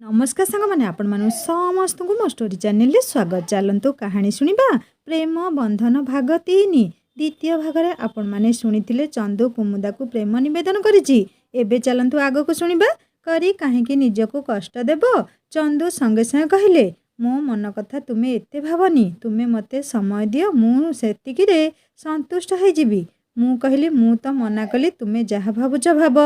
नमस्कार सांग मैंने आपण मानु समस्त को मो स्टोरी चैनल रे स्वागत। चलतु कहानी सुनिबा प्रेम बंधन भाग 3 द्वितीय भाग रे आपण माने सुनिथिले चंदू कुमुदा को प्रेम निवेदन करिछि। एबे चलतु आगो को सुनिबा करी काहेकि निजको कष्ट देबो। चंदू संगे संगे कहिले मो मन कथा तुमे एते भावनी, तुमे मते समय दियो, मु सेतिकी रे संतुष्ट होई जिबी। मु कहली मु तो मना कली, तुमे जहा भाबुछ भाब।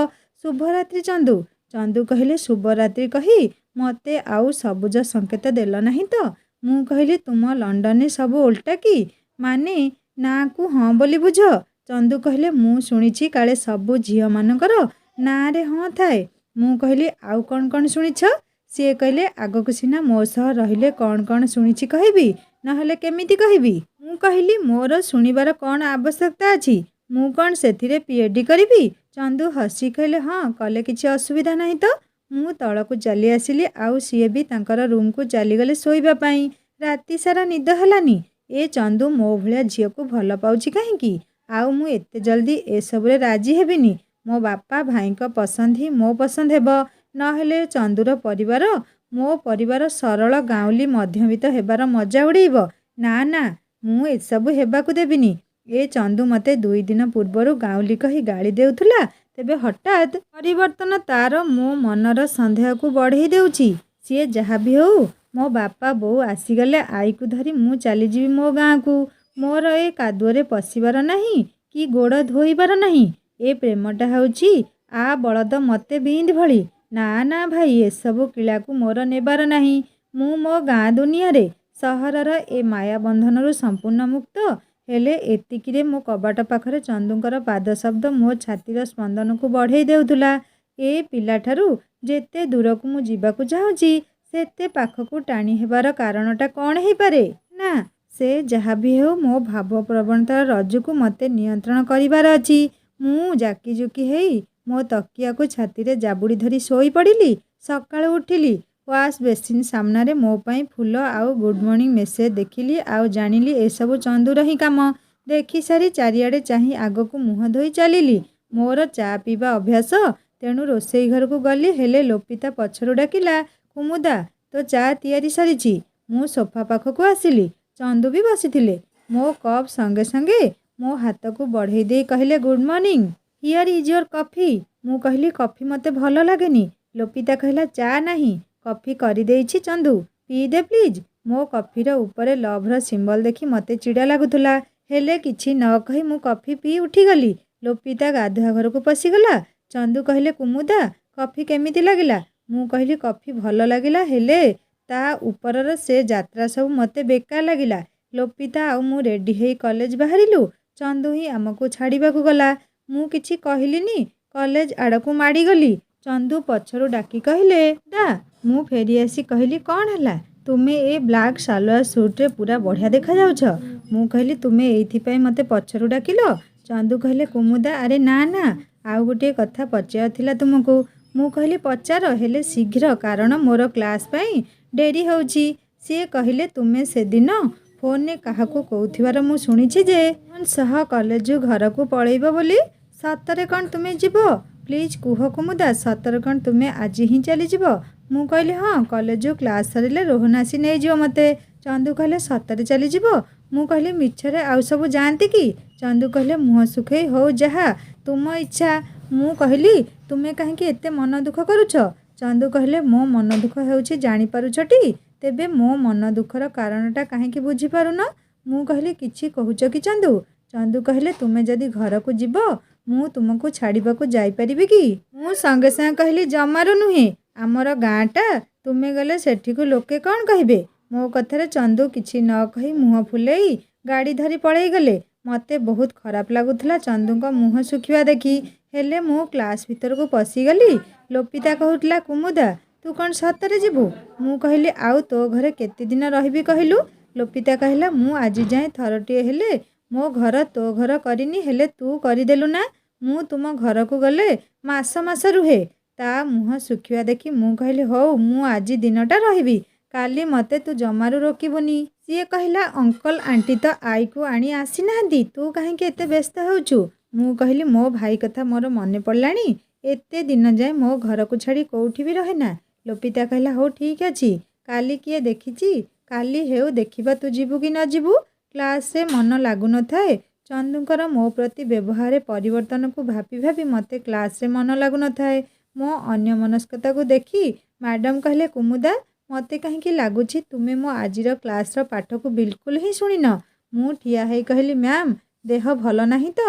शुभरात्रि चंदू। चंदू कहले शुभरात्रि कही मते आउ सबुज संकेत देल नहीं तो। मु कहली तुम लंडन सब उल्टा कि माने ना को हाँ बोली बुझ। चंदू कहले मु शुणिछि काले सबु झियो मानकर ना रे हाँ थाए। मु कहली आउ कौन कौन शुणिछ। सी कहले आगक सिना मो सह रहिले कौन कौन शुणिछि कहबी, नहले केमिति कहबी। मु कहली मोर शुणिबार कौन आवश्यकता अछि, मु कौन सेथिरे पीएचडी करिबी। चंदू हसी कहले हाँ कले किछि असुविधा नहीं तो। मु तलकू चली आसिली, आउ सीए भी तांकर रूम को चलीगले शोइबा पई। राति सारा निद हलानी। ए चंदू मो भलिया झियो को भल पाउछि काहेकि, आउ मु एते जल्दी ए सबरे राजी हेबिनी। मो बापा भाई को पसंद ही मो पसंद हेब, नहेले चंदूर परिवार मो परिवार सरल गाउली मध्यवित्त हेबार मजा उड़ेइब। ना ना मु ए सबु हेबाकू देबिनी। ए चंदू मते 2 दिन पूर्वरु गाउली कही गाड़ी देउथुला, तेबे हठात परिवर्तन तार मो मनर संदेह को बढ़ई देउछि। सीए जहा भी हो मो बापा बो आसीगले आई को धरी मु चली जीवी मो गाँ को। मोर ए कादुअरे पशिबार नहीं कि गोड़ धोइबार नहीं। ए प्रेमटा होउछि आ बलद मते बिंद भली। ना ना भाई ए सबु किला को मोर नेबार नहीं। मु मो गाँ दुनिया रे सहरर ए माया बंधनरु संपूर्ण मुक्त। हेले एतिकिरे मो कबाट पाखरे चंदूंकर पाद शब्द मो छातीर स्पंदन को बढ़ई देउथुला। ए पिलाठारु जेते दूर को मु जीवाकू चाहूछि सेते पाखकू टाणी हेबार कारणटा कौन हेई पारे। ना से जहा भी हो मो भाव प्रवणतार रज्जु मते नियंत्रण करिबार अछि। मु जाकी जुकी हेई मो तकिया को छातीरे जाबुड़ी धरी सोई पड़िली। सकाळ उठिली, वाश बेसिन सामना रे मो पाई फूल आउ गुड मॉर्निंग मेसेज देखिली, आउ जानिली ए सब चंदूर ही काम। देखि सारी चारिआडे चाही आगो को मुह धोई चलिली। मोर चा पीवा अभ्यास, तेणु रोसई घर को गली। हेले लोपिता पछरु डाकिला कुमुदा तो चा तैयारी सरीछि। मु सोफा पाख को आसिली, चंदू भी बसिथिले। मो कप संगे संगे मो हाथ को बढ़ई दे कहले good morning, here is your coffee. मु कहली कॉफी मते भल लागेनी। लोपिता कहला चा नहीं, कॉफी करी देइछि चंदू, पी दे प्लीज। मो कॉफीर ऊपर लभर सिंबल देखी मते चिड़ा लागुथुला, हेले किछि न कही मु कॉफी पी उठीगली। लोपिता गाधुआ घर को पशिगला। चंदू कहले कुमुदा कॉफी केमिति लागिला। मु कहली कॉफी भल लागिला, हेले ता ऊपरर से यात्रा सब मते बेकार लागिला। लोपिता आउ मु रेडी हेई कॉलेज बाहरिलु। चंदू ही आमको छाड़ीबाकू गला। मु किछि कहलिनी, कॉलेज आड़कू माड़ी गली। चंदू पछरु डाकी कहले दा। मु फेरी आसी कहली कौन हला, तुमे ए ब्लैक सालवार सूट रे पूरा बढ़िया देखा जाउछ। मु कहली तुमे एइथिपाई मते पछरु डाकिलो। चंदू कहले कुमुदा अरे ना ना आउ गोटे कथा पचार थिला तुमको। मु कहली पचार, हेले शीघ्र कारण मोर क्लास पाई डेरी होउछि। सी कहले तुमे से दिन फोन ने काहाकू कहउथिबार मु सुनिछि जे सह कॉलेज घर को पळेइबो बोली। सतरे कौन तुमे जीवो, प्लीज कुह कुमुदा सतर कौन तुमे आज ही चली जीवो। मु कहली हाँ कॉलेज क्लास सरिले रोहन आसी नहीं जीव मते। चंदू कहले सतरे चली जीवो। मु कहली मिछरे आउ सब जानती कि। चंदू कहले मुह सुखई हो जहा तुम इच्छा। मु कहली तुमे काहेकि एते मन दुख करूछ। चंदू कहले मो मन दुख हेउछि जानि पारुछटी, तेबे मो मन दुखर कारणटा काहेकि बुझी पारुन। मु कहली किछि कहूछ कि चंदू। चंदू कहले तुमे जदि घर को जीवो मु तुमको छाड़ीबाकू जाई परिबी कि। मु संगे संगे कहली जमारू नुहे, आमर गाँटा तुमे गले सेठी को लोके कौन कहिबे। मो कथारे चंदू किछि न कही मुह फुलेई गाड़ी धरी पळेई गले। मते बहुत खराब लागुथला चंदू को मुह सुखिवा देखी। हेले मु क्लास भीतर को पसी गली। लोपिता कहउतला कुमुदा तू कौन सतरे जीवु। मु कहली आउ तो घरे केते दिन रहिबी कहिलु। लोपिता कहला मु आज जाए थरटिए हेले मो घर तो घर करिनी, हेले तू करिदेलु ना। मु तुम घर को गले मास मास रुहे। ता मुह सुखिवा देखी मु कहली हो मु आज दिनटा रहिबी, काली मते तू जमारू रोकिबुनी। सीए कहला अंकल आंटी तो आई को आनी आसी नांदी, तू काहेकि एते व्यस्त होउछु। मु कहली मो भाई कथा मोर मने पड़लानी। एते दिन जाए मो घर को छाड़ी कोउठी भी रहे ना, ଲୋପିତା କହିଲା ହଉ ଠିକ୍ ଅଛି, କାଲି କିଏ ଦେଖିଛି, କାଲି ହେଉ ଦେଖିବା ତୁ ଯିବୁ କି ନ ଯିବୁ। କ୍ଲାସ୍ରେ ମନ ଲାଗୁନଥାଏ। ଚନ୍ଦୁଙ୍କର ମୋ ପ୍ରତି ବ୍ୟବହାରରେ ପରିବର୍ତ୍ତନକୁ ଭାବି ଭାବି ମୋତେ କ୍ଲାସ୍ରେ ମନ ଲାଗୁନଥାଏ। ମୋ ଅନ୍ୟମନସ୍କତାକୁ ଦେଖି ମ୍ୟାଡ଼ାମ୍ କହିଲେ କୁମୁଦା, ମୋତେ କାହିଁକି ଲାଗୁଛି ତୁମେ ମୋ ଆଜିର କ୍ଲାସ୍ର ପାଠକୁ ବିଲକୁଲ ହିଁ ଶୁଣିନ। ମୁଁ ଠିଆ ହେଇ କହିଲି ମ୍ୟାମ୍, ଦେହ ଭଲ ନାହିଁ ତ,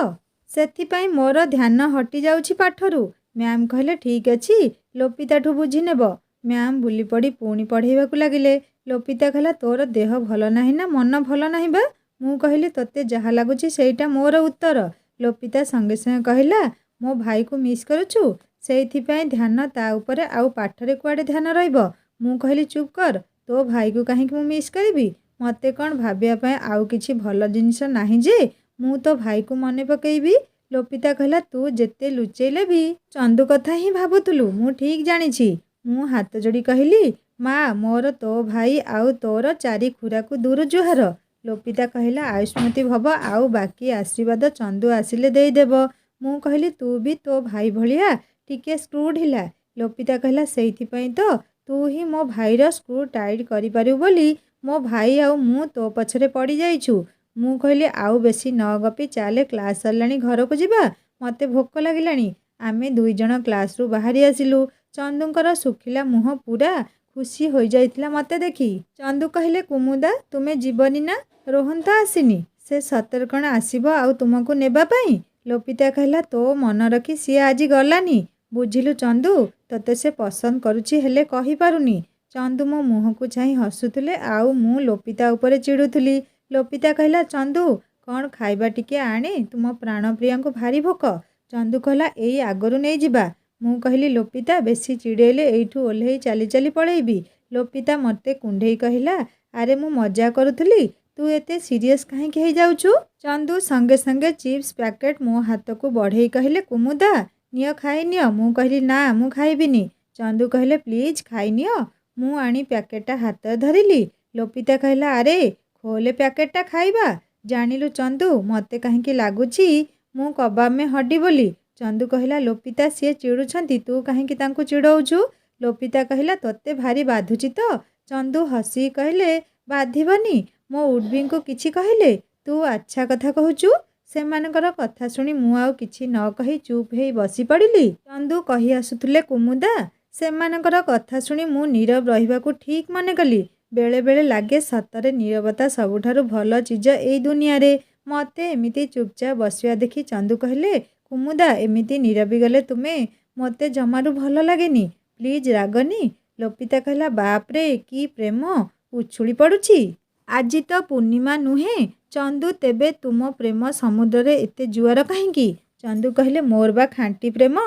ସେଥିପାଇଁ ମୋର ଧ୍ୟାନ ହଟିଯାଉଛି ପାଠରୁ। ମ୍ୟାମ୍ କହିଲେ ଠିକ୍ ଅଛି, ଲୋପିତାଠୁ ବୁଝି ନେବ। ମ୍ୟାମ୍ ବୁଲି ପଡ଼ି ପୁଣି ପଢ଼େଇବାକୁ ଲାଗିଲେ। ଲୋପିତା କହିଲା ତୋର ଦେହ ଭଲ ନାହିଁ ନା ମନ ଭଲ ନାହିଁ ବା? ମୁଁ କହିଲି ତୋତେ ଯାହା ଲାଗୁଛି ସେଇଟା ମୋର ଉତ୍ତର। ଲୋପିତା ସଙ୍ଗେ ସଙ୍ଗେ କହିଲା ମୋ ଭାଇକୁ ମିସ୍ କରୁଛୁ, ସେଇଥିପାଇଁ ଧ୍ୟାନ ତା ଉପରେ, ଆଉ ପାଠରେ କୁଆଡ଼େ ଧ୍ୟାନ ରହିବ। ମୁଁ କହିଲି ଚୁପ୍ କର, ତୋ ଭାଇକୁ କାହିଁକି ମୁଁ ମିସ୍ କରିବି? ମୋତେ କ'ଣ ଭାବିବା ପାଇଁ ଆଉ କିଛି ଭଲ ଜିନିଷ ନାହିଁ ଯେ ମୁଁ ତୋ ଭାଇକୁ ମନେ ପକେଇବି? ଲୋପିତା କହିଲା ତୁ ଯେତେ ଲୁଚେଇଲେ ବି ଚନ୍ଦୁ କଥା ହିଁ ଭାବୁଥିଲୁ, ମୁଁ ଠିକ୍ ଜାଣିଛି। ମୁଁ ହାତ ଯୋଡ଼ି କହିଲି ମା, ମୋର ତୋ ଭାଇ ଆଉ ତୋର ଚାରି ଖୁରାକୁ ଦୂର ଜୁହାର। ଲୋପିତା କହିଲା ଆୟୁଷ୍ମତୀ ଭବ, ଆଉ ବାକି ଆଶୀର୍ବାଦ ଚନ୍ଦୁ ଆସିଲେ ଦେଇଦେବ। ମୁଁ କହିଲି ତୁ ବି ତୋ ଭାଇ ଭଳିଆ ଟିକେ ସ୍କ୍ରୁ ଢିଲା। ଲୋପିତା କହିଲା ସେଇଥିପାଇଁ ତ ତୁ ହିଁ ମୋ ଭାଇର ସ୍କ୍ରୁ ଟାଇଟ୍ କରିପାରିବୁ ବୋଲି ମୋ ଭାଇ ଆଉ ମୁଁ ତୋ ପଛରେ ପଡ଼ିଯାଇଛୁ। ମୁଁ କହିଲି ଆଉ ବେଶୀ ନ ଗପି ଚାଲେ, କ୍ଲାସ୍ ସରିଲାଣି, ଘରକୁ ଯିବା, ମୋତେ ଭୋକ ଲାଗିଲାଣି। ଆମେ ଦୁଇଜଣ କ୍ଲାସ୍ରୁ ବାହାରି ଆସିଲୁ। ଚନ୍ଦୁଙ୍କର ଶୁଖିଲା ମୁହଁ ପୁରା ଖୁସି ହୋଇଯାଇଥିଲା ମୋତେ ଦେଖି। ଚନ୍ଦୁ କହିଲେ କୁମୁଦା, ତୁମେ ଯିବନି ନା? ରୋହନ ତ ଆସିନି, ସେ ସତରେ କ'ଣ ଆସିବ ଆଉ ତୁମକୁ ନେବା ପାଇଁ? ଲୋପିତା କହିଲା ତୋ ମନ ରଖି ସିଏ ଆଜି ଗଲାନି। ବୁଝିଲୁ ଚନ୍ଦୁ, ତୋତେ ସେ ପସନ୍ଦ କରୁଛି ହେଲେ କହିପାରୁନି। ଚନ୍ଦୁ ମୋ ମୁହଁକୁ ଚାହିଁ ହସୁଥିଲେ ଆଉ ମୁଁ ଲୋପିତା ଉପରେ ଚିଡ଼ୁଥିଲି। ଲୋପିତା କହିଲା ଚନ୍ଦୁ, କ'ଣ ଖାଇବା ଟିକେ ଆଣେ, ତୁମ ପ୍ରାଣପ୍ରିୟାଙ୍କୁ ଭାରି ଭୋକ। ଚନ୍ଦୁ କହିଲା ଏଇ ଆଗରୁ ନେଇଯିବା। ମୁଁ କହିଲି ଲୋପିତା, ବେଶୀ ଚିଡ଼େଇଲେ ଏଇଠୁ ଓହ୍ଲେଇ ଚାଲି ଚାଲି ପଳେଇବି। ଲୋପିତା ମୋତେ କୁଣ୍ଢେଇ କହିଲା ଆରେ ମୁଁ ମଜା କରୁଥିଲି, ତୁ ଏତେ ସିରିୟସ୍ କାହିଁକି ହେଇଯାଉଛୁ? ଚନ୍ଦୁ ସଙ୍ଗେ ସଙ୍ଗେ ଚିପ୍ସ ପ୍ୟାକେଟ୍ ମୋ ହାତକୁ ବଢ଼େଇ କହିଲେ କୁମୁଦା, ନିଅ ଖାଇନିଅ। ମୁଁ କହିଲି ନା, ମୁଁ ଖାଇବିନି। ଚନ୍ଦୁ କହିଲେ ପ୍ଲିଜ୍ ଖାଇନିଅ। ମୁଁ ଆଣି ପ୍ୟାକେଟ୍ଟା ହାତରେ ଧରିଲି। ଲୋପିତା କହିଲା ଆରେ ଖୋଲେ ପ୍ୟାକେଟ୍ଟା ଖାଇବା। ଜାଣିଲୁ ଚନ୍ଦୁ, ମୋତେ କାହିଁକି ଲାଗୁଛି ମୁଁ କବାମେ ହଡ଼ି ବୋଲି। ଚନ୍ଦୁ କହିଲା ଲୋପିତା, ସିଏ ଚିଡ଼ୁଛନ୍ତି, ତୁ କାହିଁକି ତାଙ୍କୁ ଚିଡ଼ଉଛୁ? ଲୋପିତା କହିଲା ତୋତେ ଭାରି ବାଧୁଛି ତ? ଚନ୍ଦୁ ହସି କହିଲେ ବାଧିବନି, ମୋ ଉଡ୍ବିଙ୍କୁ କିଛି କହିଲେ ତୁ ଆଚ୍ଛା କଥା କହୁଛୁ। ସେମାନଙ୍କର କଥା ଶୁଣି ମୁଁ ଆଉ କିଛି ନ କହି ଚୁପ୍ ହେଇ ବସି ପଡ଼ିଲି। ଚନ୍ଦୁ କହି ଆସୁଥିଲେ କୁମୁଦା, ସେମାନଙ୍କର କଥା ଶୁଣି ମୁଁ ନୀରବ ରହିବାକୁ ଠିକ୍ ମନେ କଲି। ବେଳେବେଳେ ଲାଗେ ସତରେ ନୀରବତା ସବୁଠାରୁ ଭଲ ଚିଜ ଏଇ ଦୁନିଆରେ। ମୋତେ ଏମିତି ଚୁପଚାପ ବସିବା ଦେଖି ଚନ୍ଦୁ କହିଲେ କୁମୁଦା, ଏମିତି ନୀରବି ଗଲେ ତୁମେ, ମୋତେ ଜମାରୁ ଭଲ ଲାଗେନି, ପ୍ଲିଜ୍ ରାଗନି। ଲୋପିତା କହିଲା ବାପ୍ରେ କି ପ୍ରେମ, ଉଛୁଳି ପଡ଼ୁଛି। ଆଜି ତ ପୂର୍ଣ୍ଣିମା ନୁହେଁ ଚନ୍ଦୁ, ତେବେ ତୁମ ପ୍ରେମ ସମୁଦ୍ରରେ ଏତେ ଜୁଆର କାହିଁକି? ଚନ୍ଦୁ କହିଲେ ମୋର ବା ଖାଣ୍ଟି ପ୍ରେମ,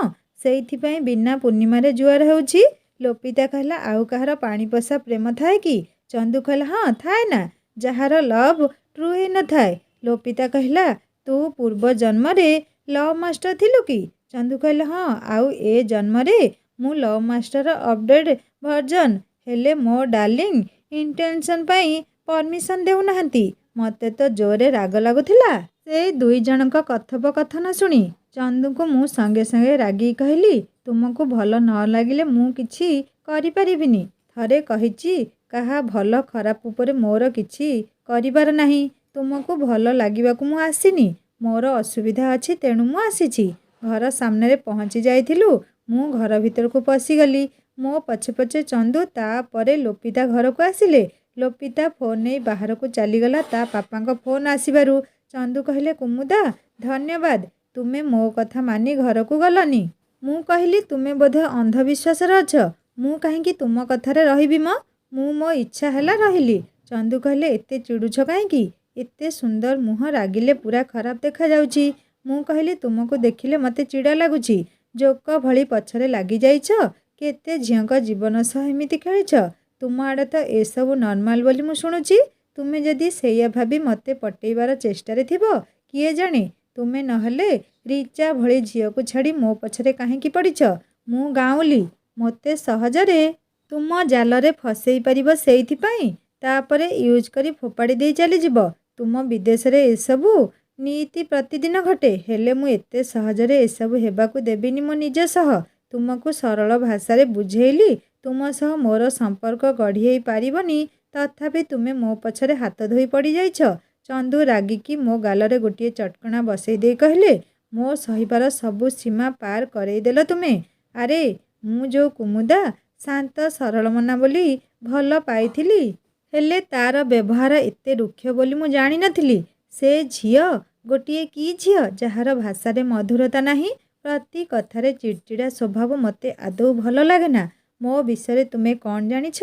ସେଇଥିପାଇଁ ବିନା ପୂର୍ଣ୍ଣିମାରେ ଜୁଆର ହେଉଛି। ଲୋପିତା କହିଲା ଆଉ କାହାର ପାଣିପୋଷା ପ୍ରେମ ଥାଏ କି? ଚନ୍ଦୁ କହିଲା ହଁ ଥାଏ ନା, ଯାହାର ଲଭ୍ ଟ୍ରୁ ହେଇନଥାଏ। ଲୋପିତା କହିଲା ତୁ ପୂର୍ବ ଜନ୍ମରେ ଲଭ୍ ମାଷ୍ଟର ଥିଲୁ କି? ଚନ୍ଦୁ କହିଲେ ହଁ, ଆଉ ଏ ଜନ୍ମରେ ମୁଁ ଲଭ୍ ମାଷ୍ଟର ଅପଡେଟ୍ ଭର୍ଜନ। ହେଲେ ମୋ ଡାର୍ଲିଂ ଇଣ୍ଟେନସନ୍ ପାଇଁ ପରମିଶନ ଦେଉନାହାନ୍ତି। ମୋତେ ତ ଜୋରରେ ରାଗ ଲାଗୁଥିଲା ସେଇ ଦୁଇ ଜଣଙ୍କ କଥୋପକଥନ ଶୁଣି। ଚନ୍ଦୁଙ୍କୁ ମୁଁ ସଙ୍ଗେ ସଙ୍ଗେ ରାଗିକି କହିଲି ତୁମକୁ ଭଲ ନ ଲାଗିଲେ ମୁଁ କିଛି କରିପାରିବିନି। ଥରେ କହିଛି କାହା ଭଲ ଖରାପ ଉପରେ ମୋର କିଛି କରିବାର ନାହିଁ। ତୁମକୁ ଭଲ ଲାଗିବାକୁ ମୁଁ ଆସିନି, ମୋର ଅସୁବିଧା ଅଛି ତେଣୁ ମୁଁ ଆସିଛି। ଘର ସାମ୍ନାରେ ପହଞ୍ଚି ଯାଇଥିଲୁ, ମୁଁ ଘର ଭିତରକୁ ପଶିଗଲି। ମୋ ପଛେ ପଛେ ଚନ୍ଦୁ, ତାପରେ ଲୋପିତା ଘରକୁ ଆସିଲେ। ଲୋପିତା ଫୋନ୍ ନେଇ ବାହାରକୁ ଚାଲିଗଲା ତା ପାପାଙ୍କ ଫୋନ୍ ଆସିବାରୁ। ଚନ୍ଦୁ କହିଲେ କୁମୁଦା ଧନ୍ୟବାଦ, ତୁମେ ମୋ କଥା ମାନି ଘରକୁ ଗଲନି। ମୁଁ କହିଲି ତୁମେ ବୋଧେ ଅନ୍ଧବିଶ୍ୱାସରେ ଅଛ, ମୁଁ କାହିଁକି ତୁମ କଥାରେ ରହିବି ମ, ମୁଁ ମୋ ଇଚ୍ଛା ହେଲା ରହିଲି। ଚନ୍ଦୁ କହିଲେ ଏତେ ଚିଡ଼ୁଛ କାହିଁକି? ଏତେ ସୁନ୍ଦର ମୁହଁ ରାଗିଲେ ପୁରା ଖରାପ ଦେଖାଯାଉଛି। ମୁଁ କହିଲି ତୁମକୁ ଦେଖିଲେ ମୋତେ ଚିଡ଼ା ଲାଗୁଛି। ଜୋକ ଭଳି ପଛରେ ଲାଗିଯାଇଛ, କେତେ ଝିଅଙ୍କ ଜୀବନ ସହ ଏମିତି ଖେଳିଛ। ତୁମ ଆଡ଼େ ତ ଏସବୁ ନର୍ମାଲ ବୋଲି ମୁଁ ଶୁଣୁଛି। ତୁମେ ଯଦି ସେଇଆ ଭାବି ମୋତେ ପଟେଇବାର ଚେଷ୍ଟାରେ ଥିବ, କିଏ ଜାଣେ, ତୁମେ ନହେଲେ ରିଚା ଭଳି ଝିଅକୁ ଛାଡ଼ି ମୋ ପଛରେ କାହିଁକି ପଡ଼ିଛ? ମୁଁ ଗାଉଁଲି, ମୋତେ ସହଜରେ ତୁମ ଜାଲରେ ଫସେଇ ପାରିବ ସେଇଥିପାଇଁ, ତାପରେ ୟୁଜ୍ କରି ଫୋପାଡ଼ି ଦେଇ ଚାଲିଯିବ। ତୁମ ବିଦେଶରେ ଏସବୁ ନୀତି ପ୍ରତିଦିନ ଘଟେ, ହେଲେ ମୁଁ ଏତେ ସହଜରେ ଏସବୁ ହେବାକୁ ଦେବିନି ମୋ ନିଜ ସହ। ତୁମକୁ ସରଳ ଭାଷାରେ ବୁଝେଇଲି, ତୁମ ସହ ମୋର ସମ୍ପର୍କ ଗଢ଼ି ହେଇ ପାରିବନି, ତଥାପି ତୁମେ ମୋ ପଛରେ ହାତ ଧୋଇ ପଡ଼ିଯାଇଛ। ଚନ୍ଦୁ ରାଗିକି ମୋ ଗାଲରେ ଗୋଟିଏ ଚଟକଣା ବସେଇ ଦେଇ କହିଲେ, ମୋ ସହିବାର ସବୁ ସୀମା ପାର କରେଇଦେଲ ତୁମେ। ଆରେ ମୁଁ ଯୋଉ କୁମୁଦା ଶାନ୍ତ ସରଳମନା ବୋଲି ଭଲ ପାଇଥିଲି, ହେଲେ ତାର ବ୍ୟବହାର ଏତେ ରୁକ୍ଷ ବୋଲି ମୁଁ ଜାଣିନଥିଲି। ସେ ଝିଅ ଗୋଟିଏ କି ଝିଅ, ଯାହାର ଭାଷାରେ ମଧୁରତା ନାହିଁ, ପ୍ରତି କଥାରେ ଚିଡ଼ଚିଡ଼ା ସ୍ୱଭାବ ମୋତେ ଆଦୌ ଭଲ ଲାଗେନା। ମୋ ବିଷୟରେ ତୁମେ କ'ଣ ଜାଣିଛ?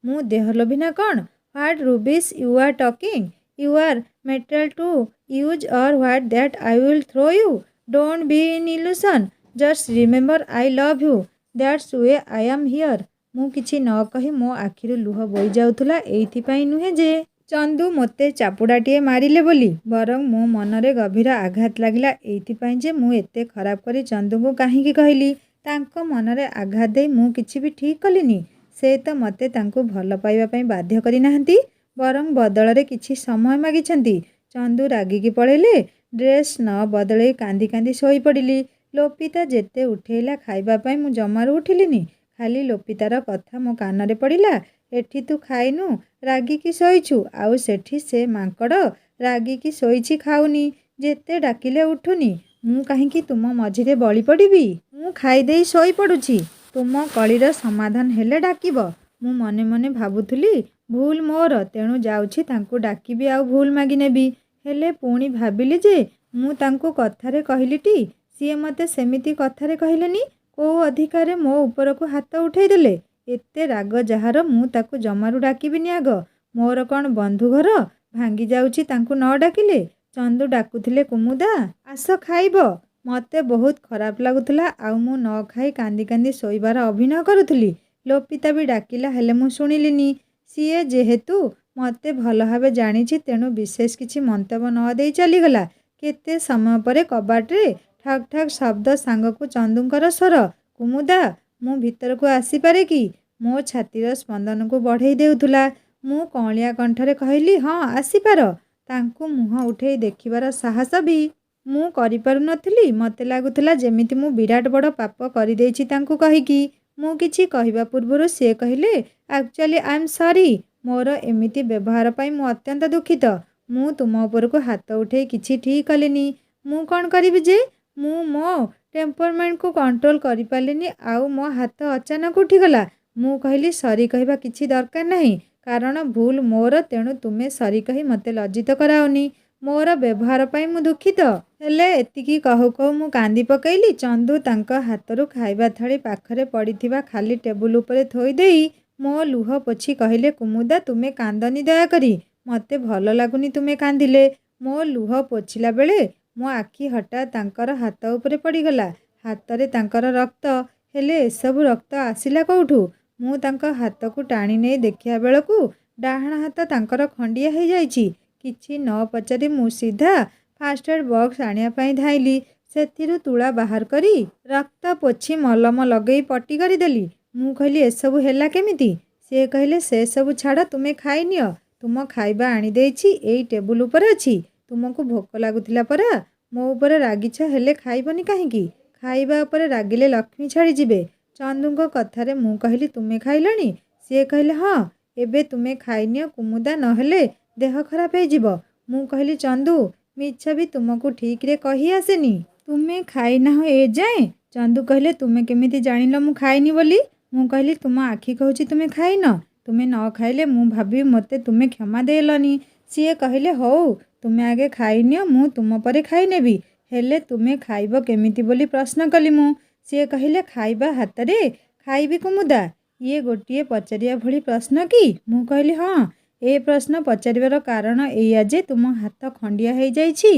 ମୁଁ ଦେହଲୋଭୀ ନା କ'ଣ? What rubbish you are talking? You are metal to use or what that I will throw you? Don't be in illusion. Just remember I love you. That's way I am here. ମୁଁ କିଛି ନ କହି ମୋ ଆଖିରୁ ଲୁହ ବୋହି ଯାଉଥିଲା। ଏଇଥିପାଇଁ ନୁହେଁ ଯେ ଚନ୍ଦୁ ମୋତେ ଚାପୁଡ଼ାଟିଏ ମାରିଲେ ବୋଲି, ବରଂ ମୋ ମନରେ ଗଭୀର ଆଘାତ ଲାଗିଲା ଏଇଥିପାଇଁ ଯେ ମୁଁ ଏତେ ଖରାପ କରି ଚନ୍ଦୁଙ୍କୁ କାହିଁକି କହିଲି। ତାଙ୍କ ମନରେ ଆଘାତ ଦେଇ ମୁଁ କିଛି ବି ଠିକ୍ କଲିନି। ସେ ତ ମୋତେ ତାଙ୍କୁ ଭଲ ପାଇବା ପାଇଁ ବାଧ୍ୟ କରିନାହାନ୍ତି, ବରଂ ବଦଳରେ କିଛି ସମୟ ମାଗିଛନ୍ତି। ଚନ୍ଦୁ ରାଗିକି ପଳେଇଲେ। ଡ୍ରେସ୍ ନ ବଦଳେଇ କାନ୍ଦି କାନ୍ଦି ଶୋଇପଡ଼ିଲି। ଲୋପିତା ଯେତେ ଉଠେଇଲା ଖାଇବା ପାଇଁ ମୁଁ ଜମାରୁ ଉଠିଲିନି। ଖାଲି ଲୋପିତାର କଥା ମୋ କାନରେ ପଡ଼ିଲା, ଏଠି ତୁ ଖାଇନୁ, ରାଗିକି ଶୋଇଛୁ, ଆଉ ସେଠି ସେ ମାଙ୍କଡ଼ ରାଗିକି ଶୋଇଛି ଖାଉନି, ଯେତେ ଡାକିଲେ ଉଠୁନି। ମୁଁ କାହିଁକି ତୁମ ମଝିରେ ବଳି ପଡ଼ିବି? ମୁଁ ଖାଇଦେଇ ଶୋଇପଡ଼ୁଛି, ତୁମ କଳିର ସମାଧାନ ହେଲେ ଡାକିବ। ମୁଁ ମନେ ମନେ ଭାବୁଥିଲି, ଭୁଲ ମୋର, ତେଣୁ ଯାଉଛି ତାଙ୍କୁ ଡାକିବି ଆଉ ଭୁଲ ମାଗିନେବି। ହେଲେ ପୁଣି ଭାବିଲି ଯେ ମୁଁ ତାଙ୍କୁ କଥାରେ କହିଲିଟି, ସିଏ ମୋତେ ସେମିତି କଥାରେ କହିଲେନି। କୋଉ ଅଧିକାରରେ ମୋ ଉପରକୁ ହାତ ଉଠେଇଦେଲେ? ଏତେ ରାଗ ଯାହାର, ମୁଁ ତାକୁ ଜମାରୁ ଡାକିବିନି ଆଗ। ମୋର କ'ଣ ବନ୍ଧୁ ଘର ଭାଙ୍ଗି ଯାଉଛି ତାଙ୍କୁ ନ ଡାକିଲେ? ଚନ୍ଦୁ ଡାକୁଥିଲେ, କୁମୁଦା ଆସ ଖାଇବ। ମୋତେ ବହୁତ ଖରାପ ଲାଗୁଥିଲା, ଆଉ ମୁଁ ନ ଖାଇ କାନ୍ଦି କାନ୍ଦି ଶୋଇବାର ଅଭିନୟ କରୁଥିଲି। ଲୋପିତା ବି ଡାକିଲା, ହେଲେ ମୁଁ ଶୁଣିଲିନି। ସିଏ ଯେହେତୁ ମୋତେ ଭଲ ଭାବେ ଜାଣିଛି, ତେଣୁ ବିଶେଷ କିଛି ମନ୍ତବ୍ୟ ନ ଦେଇ ଚାଲିଗଲା। କେତେ ସମୟ ପରେ କବାଟରେ ଠକ୍ ଠକ୍ ଶବ୍ଦ ସାଙ୍ଗକୁ ଚନ୍ଦୁଙ୍କର ସ୍ୱର, କୁମୁଦା ମୁଁ ଭିତରକୁ ଆସିପାରେ କି? ମୋ ଛାତିର ସ୍ପନ୍ଦନକୁ ବଢ଼େଇ ଦେଉଥିଲା। ମୁଁ କଅଁଳିଆ କଣ୍ଠରେ କହିଲି, ହଁ ଆସିପାର। ତାଙ୍କୁ ମୁହଁ ଉଠେଇ ଦେଖିବାର ସାହସ ବି ମୁଁ କରିପାରୁନଥିଲି। ମୋତେ ଲାଗୁଥିଲା ଯେମିତି ମୁଁ ବିରାଟ ବଡ଼ ପାପ କରିଦେଇଛି ତାଙ୍କୁ କହିକି। ମୁଁ କିଛି କହିବା ପୂର୍ବରୁ ସେ କହିଲେ, ଆକ୍ଚୁଆଲି ଆଇ ଏମ୍ ସରି। ମୋର ଏମିତି ବ୍ୟବହାର ପାଇଁ ମୁଁ ଅତ୍ୟନ୍ତ ଦୁଃଖିତ। ମୁଁ ତୁମ ଉପରକୁ ହାତ ଉଠେଇ କିଛି ଠିକ୍ କଲିନି। ମୁଁ କ'ଣ କରିବି ଯେ? ମୁଁ ମୋ ଟେମ୍ପରମେଣ୍ଟକୁ କଣ୍ଟ୍ରୋଲ କରିପାରିଲିନି, ଆଉ ମୋ ହାତ ଅଚାନକ ଉଠିଗଲା। ମୁଁ କହିଲି, ସରି କହିବା କିଛି ଦରକାର ନାହିଁ, କାରଣ ଭୁଲ ମୋର, ତେଣୁ ତୁମେ ସରି କହି ମୋତେ ଲଜ୍ଜିତ କରାଅନି। ମୋର ବ୍ୟବହାର ପାଇଁ ମୁଁ ଦୁଃଖିତ। ହେଲେ ଏତିକି କହୁ କହୁ ମୁଁ କାନ୍ଦି ପକେଇଲି। ଚନ୍ଦୁ ତାଙ୍କ ହାତରୁ ଖାଇବା ଥାଳି ପାଖରେ ପଡ଼ିଥିବା ଖାଲି ଟେବୁଲ ଉପରେ ଥୋଇଦେଇ ମୋ ଲୁହ ପୋଛି କହିଲେ, କୁମୁଦା ତୁମେ କାନ୍ଦନି ଦୟାକରି। ମୋତେ ଭଲ ଲାଗୁନି ତୁମେ କାନ୍ଦିଲେ। ମୋ ଲୁହ ପୋଛିଲା ବେଳେ ମୋ ଆଖି ହଠାତ୍ ତାଙ୍କର ହାତ ଉପରେ ପଡ଼ିଗଲା। ହାତରେ ତାଙ୍କର ରକ୍ତ। ହେଲେ ଏସବୁ ରକ୍ତ ଆସିଲା କୋଉଠୁ? ମୁଁ ତାଙ୍କ ହାତକୁ ଟାଣି ନେଇ ଦେଖିବା ବେଳକୁ ଡାହାଣ ହାତ ତାଙ୍କର ଖଣ୍ଡିଆ ହେଇଯାଇଛି। କିଛି ନ ପଚାରି ମୁଁ ସିଧା ଫାଷ୍ଟଏଡ୍ ବକ୍ସ ଆଣିବା ପାଇଁ ଧାଇଁଲି। ସେଥିରୁ ତୁଳା ବାହାର କରି ରକ୍ତ ପୋଛି ମଲମ ଲଗେଇ ପଟି କରିଦେଲି। ମୁଁ କହିଲି, ଏସବୁ ହେଲା କେମିତି? ସେ କହିଲେ, ସେସବୁ ଛାଡ଼, ତୁମେ ଖାଇନିଅ। ତୁମ ଖାଇବା ଆଣିଦେଇଛି, ଏଇ ଟେବୁଲ ଉପରେ ଅଛି। ତୁମକୁ ଭୋକ ଲାଗୁଥିଲା ପରା, ମୋ ଉପରେ ରାଗିଛ, ହେଲେ ଖାଇବନି କାହିଁକି? ଖାଇବା ଉପରେ ରାଗିଲେ ଲକ୍ଷ୍ମୀ ଛାଡ଼ିଯିବେ। ଚନ୍ଦୁଙ୍କ କଥାରେ ମୁଁ କହିଲି, ତୁମେ ଖାଇଲଣି? ସିଏ କହିଲେ, ହଁ। ଏବେ ତୁମେ ଖାଇନିଅ କୁମୁଦା, ନହେଲେ ଦେହ ଖରାପ ହେଇଯିବ। ମୁଁ କହିଲି, ଚନ୍ଦୁ ମିଛ ବି ତୁମକୁ ଠିକ୍ରେ କହି ଆସେନି। ତୁମେ ଖାଇନାହଁ ଏଯାଏଁ? ଚନ୍ଦୁ କହିଲେ, ତୁମେ କେମିତି ଜାଣିଲ ମୁଁ ଖାଇନି ବୋଲି? ମୁଁ କହିଲି, ତୁମ ଆଖି କହୁଛି ତୁମେ ଖାଇନ। ତୁମେ ନ ଖାଇଲେ ମୁଁ ଭାବିବି ମୋତେ ତୁମେ କ୍ଷମା ଦେଲନି। ସିଏ କହିଲେ, ହଉ ତୁମେ ଆଗେ ଖାଇନିଅ, ମୁଁ ତୁମ ପରେ ଖାଇନେବି। ହେଲେ ତୁମେ ଖାଇବ କେମିତି ବୋଲି ପ୍ରଶ୍ନ କଲି ମୁଁ। ସିଏ କହିଲେ, ଖାଇବା ହାତରେ ଖାଇବି କୁମୁଦା? ଇଏ ଗୋଟିଏ ପଚାରିବା ଭଳି ପ୍ରଶ୍ନ କି? ମୁଁ କହିଲି, ହଁ। ଏ ପ୍ରଶ୍ନ ପଚାରିବାର କାରଣ ଏଇଆ ଯେ ତୁମ ହାତ ଖଣ୍ଡିଆ ହେଇଯାଇଛି,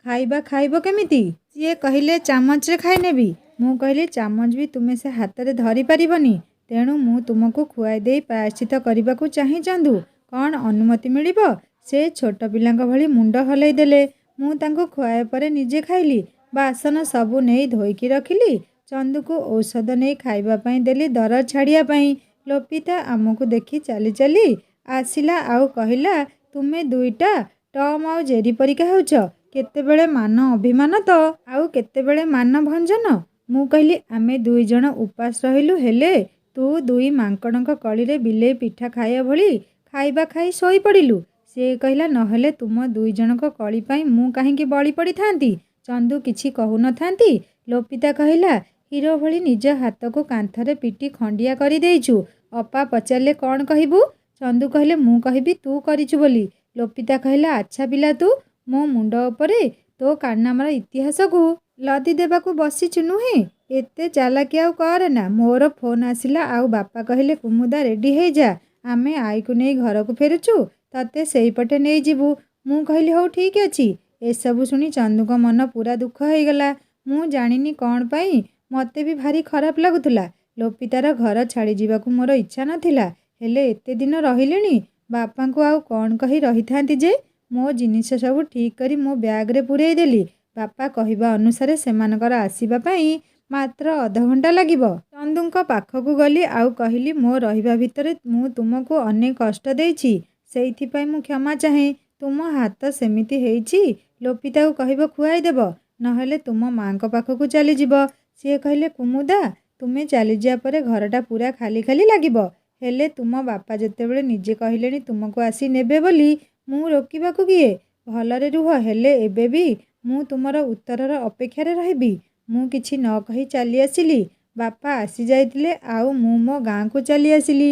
ଖାଇବା ଖାଇବ କେମିତି? ସିଏ କହିଲେ, ଚାମଚରେ ଖାଇନେବି। ମୁଁ କହିଲି, ଚାମଚ ବି ତୁମେ ସେ ହାତରେ ଧରି ପାରିବନି, ତେଣୁ ମୁଁ ତୁମକୁ ଖୁଆଇ ଦେଇ ପ୍ରାୟଶ୍ଚିତ କରିବାକୁ ଚାହେଁ ଚନ୍ଦୁ। କ'ଣ ଅନୁମତି ମିଳିବ? ସେ ଛୋଟ ପିଲାଙ୍କ ଭଳି ମୁଣ୍ଡ ହଲେଇ ଦେଲେ। ମୁଁ ତାଙ୍କୁ ଖୁଆଇବା ପରେ ନିଜେ ଖାଇଲି। ବାସନ ସବୁ ନେଇ ଧୋଇକି ରଖିଲି। ଚନ୍ଦୁକୁ ଔଷଧ ନେଇ ଖାଇବା ପାଇଁ ଦେଲି ଦରଦ ଛାଡ଼ିବା ପାଇଁ। ଲୋପିତା ଆମକୁ ଦେଖି ଚାଲି ଚାଲି ଆସିଲା ଆଉ କହିଲା, ତୁମେ ଦୁଇଟା ଟମ୍ ଆଉ ଜେରି ପରିକା ହେଉଛ। କେତେବେଳେ ମାନ ଅଭିମାନ ତ, ଆଉ କେତେବେଳେ ମାନ ଭଞ୍ଜନ। ମୁଁ କହିଲି, ଆମେ ଦୁଇ ଜଣ ଉପାସ ରହିଲୁ, ହେଲେ ତୁ ଦୁଇ ମାଙ୍କଡ଼ଙ୍କ କଳିରେ ବିଲେଇ ପିଠା ଖାଇବା ଭଳି ଖାଇବା ଖାଇ ଶୋଇପଡ଼ିଲୁ। ସେ କହିଲା, ନହେଲେ ତୁମ ଦୁଇ ଜଣଙ୍କ କଳି ପାଇଁ ମୁଁ କାହିଁକି ବଳି ପଡ଼ିଥାନ୍ତି? ଚନ୍ଦୁ କିଛି କହୁନଥାନ୍ତି ଲୋପିତା କହିଲା, ହିରୋ ଭଳି ନିଜ ହାତକୁ କାନ୍ଥରେ ପିଟି ଖଣ୍ଡିଆ କରିଦେଇଛୁ। ଅପା ପଚାରିଲେ କ'ଣ କହିବୁ? ଚନ୍ଦୁ କହିଲେ, ମୁଁ କହିବି ତୁ କରିଛୁ ବୋଲି। ଲୋପିତା କହିଲା, ଆଚ୍ଛା ପିଲା ତୁ ମୋ ମୁଣ୍ଡ ଉପରେ ତୋ କାରନାମାର ଇତିହାସକୁ ଲଦି ଦେବାକୁ ବସିଛୁ ନୁହେଁ? ଏତେ ଚାଲାକି ଆଉ କରନା। ମୋର ଫୋନ୍ ଆସିଲା ଆଉ ବାପା କହିଲେ, କୁମୁଦା ରେଡ଼ି ହେଇଯା, ଆମେ ଆଈକୁ ନେଇ ଘରକୁ ଫେରୁଛୁ, ତତେ ସେଇପଟେ ନେଇଯିବୁ। ମୁଁ କହିଲି ହଉ ଠିକ୍ ଅଛି। ଏସବୁ ଶୁଣି ଚନ୍ଦୁଙ୍କ ମନ ପୂରା ଦୁଃଖ ହେଇଗଲା। ମୁଁ ଜାଣିନି କ'ଣ ପାଇଁ ମୋତେ ବି ଭାରି ଖରାପ ଲାଗୁଥିଲା। ଲୋପିତାର ଘର ଛାଡ଼ି ଯିବାକୁ ମୋର ଇଚ୍ଛା ନଥିଲା, ହେଲେ ଏତେ ଦିନ ରହିଲେଣି, ବାପାଙ୍କୁ ଆଉ କ'ଣ କହି ରହିଥାନ୍ତି ଯେ? ମୋ ଜିନିଷ ସବୁ ଠିକ୍ କରି ମୋ ବ୍ୟାଗ୍ରେ ପୂରେଇ ଦେଲି। ବାପା କହିବା ଅନୁସାରେ ସେମାନଙ୍କର ଆସିବା ପାଇଁ ମାତ୍ର ଅଧଘଣ୍ଟା ଲାଗିବ। ଚନ୍ଦୁଙ୍କ ପାଖକୁ ଗଲି ଆଉ କହିଲି, ମୋ ରହିବା ଭିତରେ ମୁଁ ତୁମକୁ ଅନେକ କଷ୍ଟ ଦେଇଛି, ସେଇଥିପାଇଁ ମୁଁ କ୍ଷମା ଚାହେଁ। ତୁମ ହାତ ସେମିତି ହେଇଛି ଲୋପିତାକୁ କହିବ ଖୁଆଇଦେବ, ନହେଲେ ତୁମ ମାଙ୍କ ପାଖକୁ ଚାଲିଯିବ। ସିଏ କହିଲେ, କୁମୁଦା ତୁମେ ଚାଲିଯିବା ପରେ ଘରଟା ପୂରା ଖାଲି ଖାଲି ଲାଗିବ, ହେଲେ ତୁମ ବାପା ଯେତେବେଳେ ନିଜେ କହିଲେଣି ତୁମକୁ ଆସି ନେବେ ବୋଲି, ମୁଁ ରୋକିବାକୁ କିଏ? ଭଲରେ ରୁହ, ହେଲେ ଏବେ ବି ମୁଁ ତୁମର ଉତ୍ତରର ଅପେକ୍ଷାରେ ରହିବି। ମୁଁ କିଛି ନ କହି ଚାଲି ଆସିଲି। ବାପା ଆସିଯାଇଥିଲେ ଆଉ ମୁଁ ମୋ ଗାଁକୁ ଚାଲି ଆସିଲି।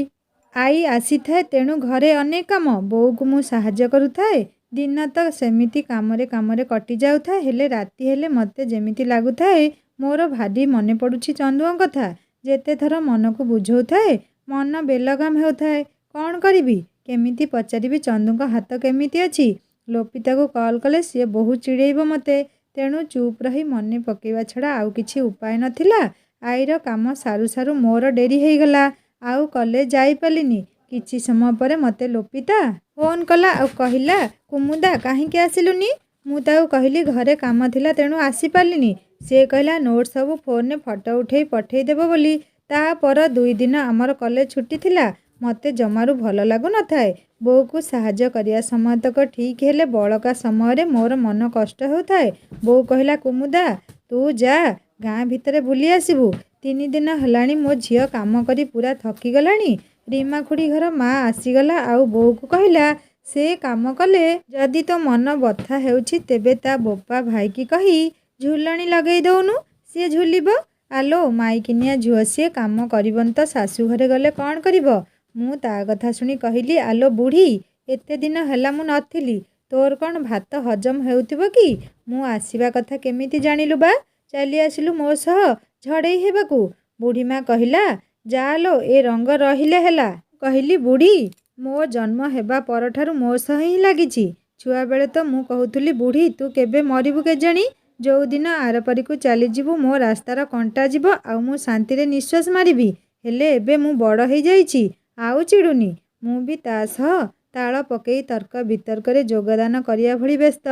ଆଈ ଆସିଥାଏ, ତେଣୁ ଘରେ ଅନେକ କାମ, ବୋଉକୁ ମୁଁ ସାହାଯ୍ୟ କରୁଥାଏ। ଦିନ ତ ସେମିତି କାମରେ କାମରେ କଟି ଯାଉଥାଏ, ହେଲେ ରାତି ହେଲେ ମୋତେ ଯେମିତି ଲାଗୁଥାଏ ମୋର ଭାରି ମନେ ପଡ଼ୁଛି ଚନ୍ଦୁଙ୍କ କଥା। ଯେତେଥର ମନକୁ ବୁଝଉଥାଏ ମନ ବେଲଗାମ ହେଉଥାଏ। କ'ଣ କରିବି? କେମିତି ପଚାରିବି ଚନ୍ଦୁଙ୍କ ହାତ କେମିତି ଅଛି? ଲୋପିତାକୁ କଲ୍ କଲେ ସିଏ ବହୁତ ଚିଡ଼େଇବ ମୋତେ, ତେଣୁ ଚୁପ୍ ରହି ମନେ ପକେଇବା ଛଡ଼ା ଆଉ କିଛି ଉପାୟ ନଥିଲା। ଆଈର କାମ ସାରୁ ସାରୁ ମୋର ଡେରି ହେଇଗଲା, ଆଉ କଲେଜ ଯାଇପାରିଲିନି। କିଛି ସମୟ ପରେ ମୋତେ ଲୋପିତା ଫୋନ୍ କଲା ଆଉ କହିଲା, କୁମୁଦା କାହିଁକି ଆସିଲୁନି? ମୁଁ ତାକୁ କହିଲି ଘରେ କାମ ଥିଲା ତେଣୁ ଆସିପାରିଲିନି। ସେ କହିଲା ନୋଟ୍ ସବୁ ଫୋନ୍ରେ ଫଟୋ ଉଠେଇ ପଠେଇଦେବ ବୋଲି। ତା ପର 2 ଦିନ ଆମର କଲେଜ ଛୁଟି ଥିଲା। ମୋତେ ଜମାରୁ ଭଲ ଲାଗୁନଥାଏ। ବୋଉକୁ ସାହାଯ୍ୟ କରିବା ସମୟ ତକ ଠିକ୍, ହେଲେ ବଳକା ସମୟରେ ମୋର ମନ କଷ୍ଟ ହେଉଥାଏ। ବୋଉ କହିଲା, କୁମୁଦା ତୁ ଯା, ଗାଁ ଭିତରେ ବୁଲି ଆସିବୁ। 3 ଦିନ ହେଲାଣି ମୋ ଝିଅ କାମ କରି ପୂରା ଥକିଗଲାଣି। ରୀମା ଖୁଡ଼ି ଘର ମା ଆସିଗଲା ଆଉ ବୋଉକୁ କହିଲା, ସେ କାମ କଲେ ଯଦି ତୋ ମନ ବଥା ହେଉଛି ତେବେ ତା ବୋପା ଭାଇକି କହି ଝୁଲଣି ଲଗେଇ ଦଉନୁ, ସିଏ ଝୁଲିବ। ଆଲୋ ମାଇକିନିଆ ଝୁଅ, ସିଏ କାମ କରିବନି ତ ଶାଶୁ ଘରେ ଗଲେ କ'ଣ କରିବ? ମୁଁ ତା କଥା ଶୁଣି କହିଲି, ଆଲୋ ବୁଢ଼ୀ, ଏତେ ଦିନ ହେଲା ମୁଁ ନଥିଲି, ତୋର କ'ଣ ଭାତ ହଜମ ହେଉଥିବ କି? ମୁଁ ଆସିବା କଥା କେମିତି ଜାଣିଲୁ ବା? ଚାଲି ଆସିଲୁ ମୋ ସହ ଝଡ଼େଇ ହେବାକୁ। ବୁଢ଼ୀମା କହିଲା, ଯାଆଲୋ ଏ ରଙ୍ଗ ରହିଲେ ହେଲା। କହିଲି, ବୁଢ଼ୀ, ମୋ ଜନ୍ମ ହେବା ପରଠାରୁ ମୋ ସହ ହିଁ ଲାଗିଛି। ଛୁଆବେଳେ ତ ମୁଁ କହୁଥିଲି, ବୁଢ଼ୀ ତୁ କେବେ ମରିବୁ କେଜାଣି? ଯେଉଁଦିନ ଆରପାରିକୁ ଚାଲିଯିବୁ ମୋ ରାସ୍ତାର କଣ୍ଟା ଯିବ ଆଉ ମୁଁ ଶାନ୍ତିରେ ନିଶ୍ୱାସ ମାରିବି। ହେଲେ ଏବେ ମୁଁ ବଡ଼ ହେଇଯାଇଛି, ଆଉ ଚିଡ଼ୁନି। ମୁଁ ବି ତା ସହ ତାଳ ପକେଇ ତର୍କ ବିତର୍କରେ ଯୋଗଦାନ କରିବା ଭଳି ବ୍ୟସ୍ତ।